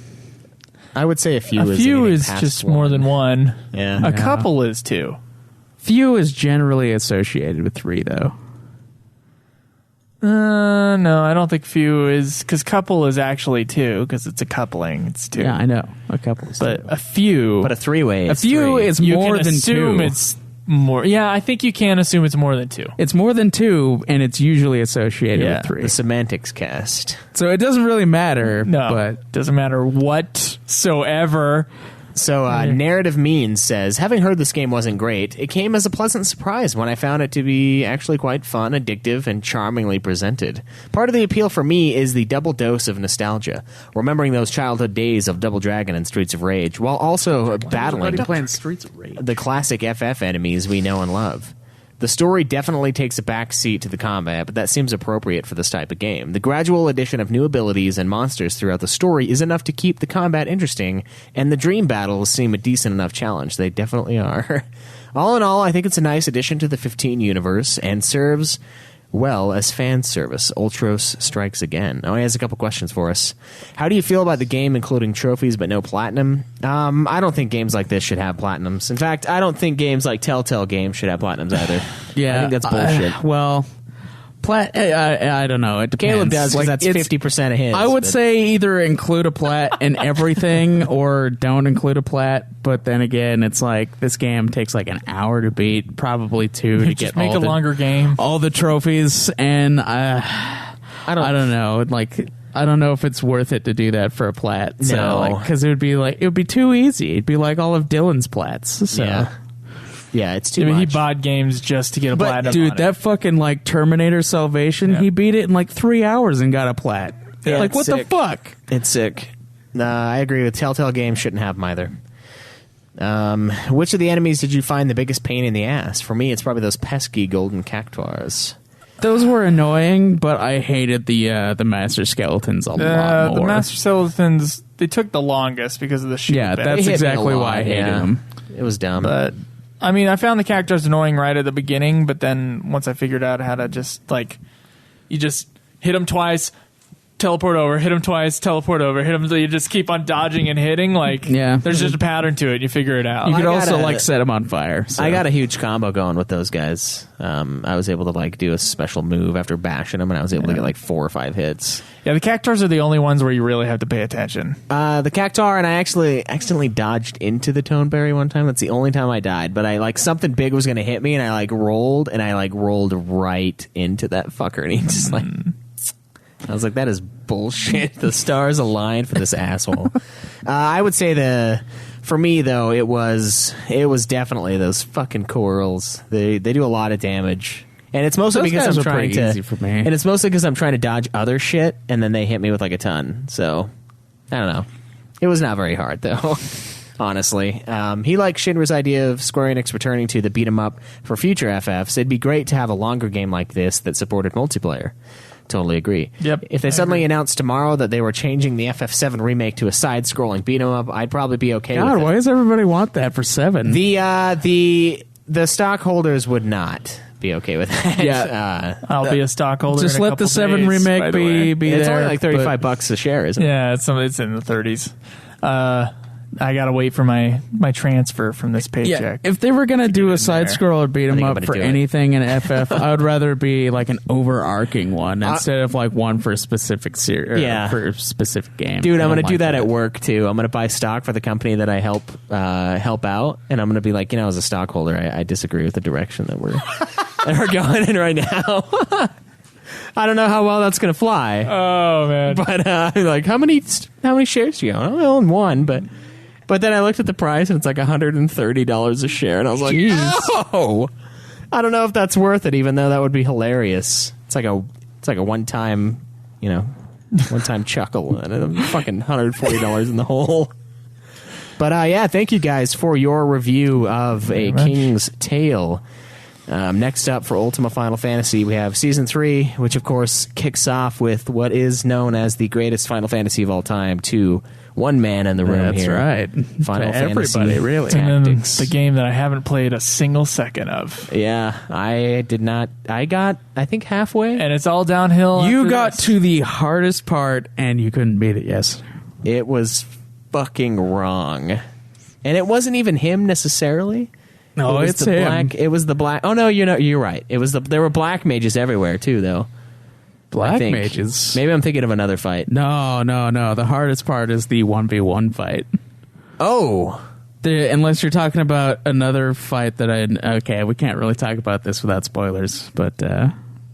I would say a few A is few anything is past just 1. more than one. Yeah. A couple is 2. Few is generally associated with 3, though. No, I don't think few is, because couple is actually 2, because it's a coupling. It's 2. Yeah, I know. A couple is But 2. a few. But a 3-way is A few 3. is you more can than assume 2. it's more. Yeah, I think you can assume it's more than 2. It's more than 2, and it's usually associated with 3. The semantics cast. So it doesn't really matter. No, But doesn't matter whatsoever. So Narrative Means says, having heard this game wasn't great, it came as a pleasant surprise when I found it to be actually quite fun, addictive, and charmingly presented. Part of the appeal for me is the double dose of nostalgia, remembering those childhood days of Double Dragon and Streets of Rage, while also battling playing Streets of Rage. the classic FF enemies we know and love. The story definitely takes a back seat to the combat, but that seems appropriate for this type of game. The gradual addition of new abilities and monsters throughout the story is enough to keep the combat interesting, and the dream battles seem a decent enough challenge. They definitely are. All in all, I think it's a nice addition to the 15 universe, and serves well as fan service. Ultros strikes again. Oh, he has a couple questions for us. How do you feel about the game including trophies but no platinum? I don't think games like this should have platinums. In fact, I don't think games like Telltale games should have platinums either. Yeah. I think that's bullshit. Well, I don't know. It depends. Caleb does, because that's it's- 50% of his. I would but- say either include a plat in everything or don't include a plat. But then again, it's like this game takes like an hour to beat, probably 2 to Just get make all a the, longer game. all the trophies. And I don't know. Like, I don't know if it's worth it to do that for a plat. So, No. because it would be too easy. It'd be like all of Dylan's plats. So. Yeah, it's too I mean, he much. bought games just to get a But platinum. dude, on that fucking like Terminator Salvation, Yeah. he beat it in like 3 hours and got a plat. Yeah, like, it's what sick. the fuck? It's sick. I agree with Telltale games shouldn't have them either. Which of the enemies did you find the biggest pain in the ass? For me, it's probably those pesky golden cactuars. Those were annoying, but I hated the Master Skeletons a lot more. The Master Skeletons, they took the longest because of the shoot. yeah, bit. that's hit me a exactly lot, why I hated yeah. them. It was dumb. But I mean, I found the characters annoying right at the beginning, but then once I figured out how to just like, you just hit them twice, teleport over, hit them twice, teleport over, hit them. So you just keep on dodging and hitting. Like, Yeah. there's just a pattern to it. You figure it out. You I could also gotta- like set them on fire. So. I got a huge combo going with those guys. I was able to like do a special move after bashing them, and I was able to get like 4 or 5 hits. Yeah, the cactuars are the only ones where you really have to pay attention. The cactuar, and I actually accidentally dodged into the toneberry one time. That's the only time I died. But I like something big was going to hit me, and I like rolled right into that fucker, and he just like. I was like, that is bullshit. The stars aligned for this asshole. I would say for me though, it was definitely those fucking corals. They do a lot of damage. And it's mostly Those because guys I'm were trying pretty to easy for me. And it's mostly because I'm trying to dodge other shit, and then they hit me with like a ton. So I don't know. It was not very hard though. Honestly, he likes Shinra's idea of Square Enix returning to the beat 'em up for future FFs. It'd be great to have a longer game like this that supported multiplayer. Totally agree. Yep, If they suddenly announced tomorrow that they were changing the FF7 remake to a side-scrolling beat 'em up, I'd probably be okay God, with it. why does everybody want that for 7? The stockholders would not be okay with that. Yeah. I'll be a stockholder. Just in a let couple the 7 days, remake by the way. be It's there. only like $35 a share, isn't it? Yeah, it's in the 30s. I gotta wait for my transfer from this paycheck. If they were gonna do a side scroller beat 'em up for anything in FF, I would rather it be like an overarching one instead of like one for a specific series. Yeah. For a specific game. Dude, I'm gonna do that at work too. I'm gonna buy stock for the company that I help out, and I'm gonna be like, as a stockholder, I disagree with the direction that we're going in right now. I don't know how well that's gonna fly. Oh man! But like, how many shares do you own? I own one, but then I looked at the price and it's like $130 a share, and I was like, oh, I don't know if that's worth it, even though that would be hilarious. It's like a one-time, one-time chuckle, and a fucking $140 in the hole. But yeah, thank you guys for your review of A King's Tale. Next up for Ultima Final Fantasy, we have Season 3, which of course kicks off with what is known as the greatest Final Fantasy of all time to one man in the room. That's here. Right. Final to Fantasy everybody, really. Tactics. The game that I haven't played a single second of. Yeah, I did not. I got, I think, halfway. And it's all downhill. You got to the hardest part and you couldn't beat it, yes. It was fucking wrong. And it wasn't even him necessarily. No, it's him. It was the black. Oh no, you're right. It was there were black mages everywhere too, though. Black mages. Maybe I'm thinking of another fight. No. The hardest part is the 1v1 fight. Oh, unless you're talking about another fight that okay, we can't really talk about this without spoilers, but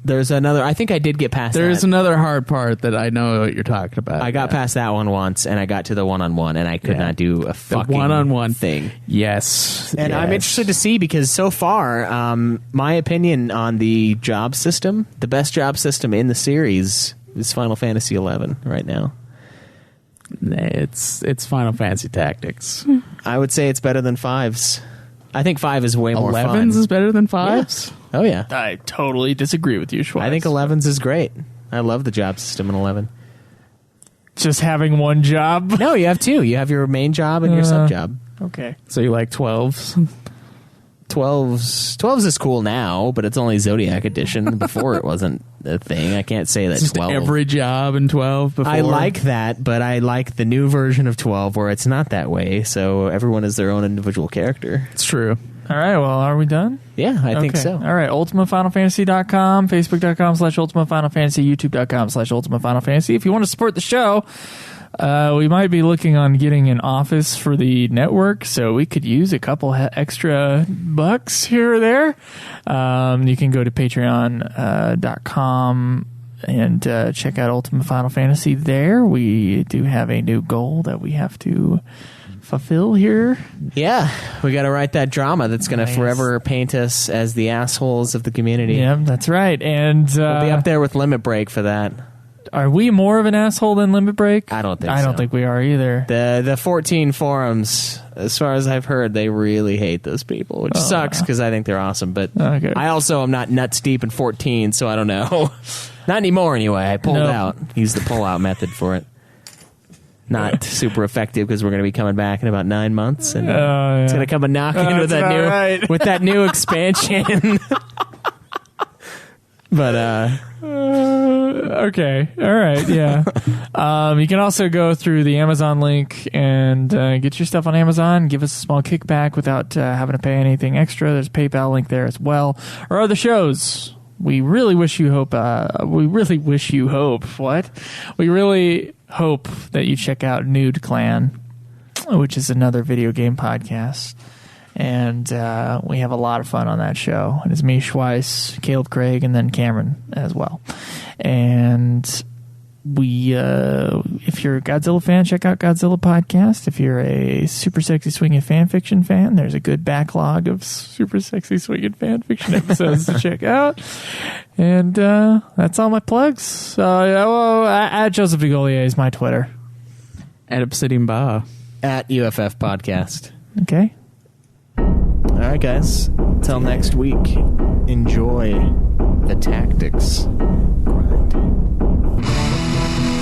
there's another. I think I did get past. There's another hard part that I know what you're talking about. I got past that one once, and I got to the one-on-one, and I could not do a fucking one-on-one thing. Yes, and I'm interested to see, because so far, my opinion on the job system, the best job system in the series, is Final Fantasy 11 right now. It's Final Fantasy Tactics. I would say it's better than 5's. I think 5 is way more fun. 11's is better than 5's? Yeah. Oh, yeah. I totally disagree with you, Schwartz. I think 11's is great. I love the job system in 11. Just having one job? No, you have two. You have your main job and your sub job. Okay. So you like 12's? 12's is cool now, but it's only Zodiac Edition. Before it wasn't a thing. I can't say that just 12. Every job in 12 before. I like that, but I like the new version of 12 where it's not that way, so everyone is their own individual character. It's true. All right, well, are we done? Yeah, I think so. All right, UltimaFinalFantasy.com, Facebook.com/UltimaFinalFantasy, YouTube.com/UltimaFinalFantasy. If you want to support the show, we might be looking on getting an office for the network, so we could use a couple extra bucks here or there. You can go to Patreon.com and check out Ultima Final Fantasy there. We do have a new goal that we have to fulfill here. Yeah, we got to write that drama that's going to forever paint us as the assholes of the community. Yeah, that's right. And we'll be up there with Limit Break for that. Are we more of an asshole than Limit Break? I don't think so. I don't think we are either. The 14 forums, as far as I've heard, they really hate those people, which sucks because I think they're awesome. But I also am not nuts deep in 14, so I don't know. Not anymore, anyway. I pulled out. Used the pull-out method for it. Not super effective because we're going to be coming back in about 9 months, and it's going to come a knocking with that new expansion. But okay, all right, yeah. You can also go through the Amazon link and get your stuff on Amazon. Give us a small kickback without having to pay anything extra. There's a PayPal link there as well. Or other shows. We really wish you hope. We really hope that you check out Nude Clan, which is another video game podcast. And we have a lot of fun on that show. And it's me, Schweiss, Kaleb Craig, and then Cameron as well. And we, if you're a Godzilla fan, check out Godzilla Podcast. If you're a Super Sexy Swinging Fanfiction fan, there's a good backlog of Super Sexy Swinging Fanfiction episodes to check out. And that's all my plugs. At Joseph DeGolier is my Twitter. At Obsidian Ba. At UFF Podcast. Okay. All right, guys. Till next week, enjoy the tactics grind.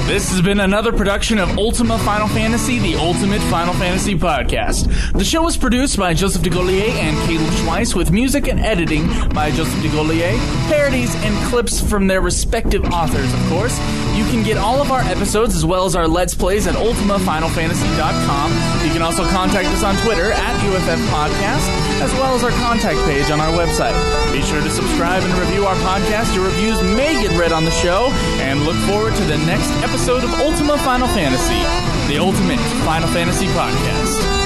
This has been another production of Ultima Final Fantasy, the Ultimate Final Fantasy Podcast. The show was produced by Joseph DeGollier and Kaleb Schweiss, with music and editing by Joseph DeGollier, parodies and clips from their respective authors, of course. You can get all of our episodes as well as our Let's Plays at ultimafinalfantasy.com. You can also contact us on Twitter at UFF Podcast, as well as our contact page on our website. Be sure to subscribe and review our podcast. Your reviews may get read on the show, and look forward to the next episode of Ultima Final Fantasy, the Ultimate Final Fantasy Podcast.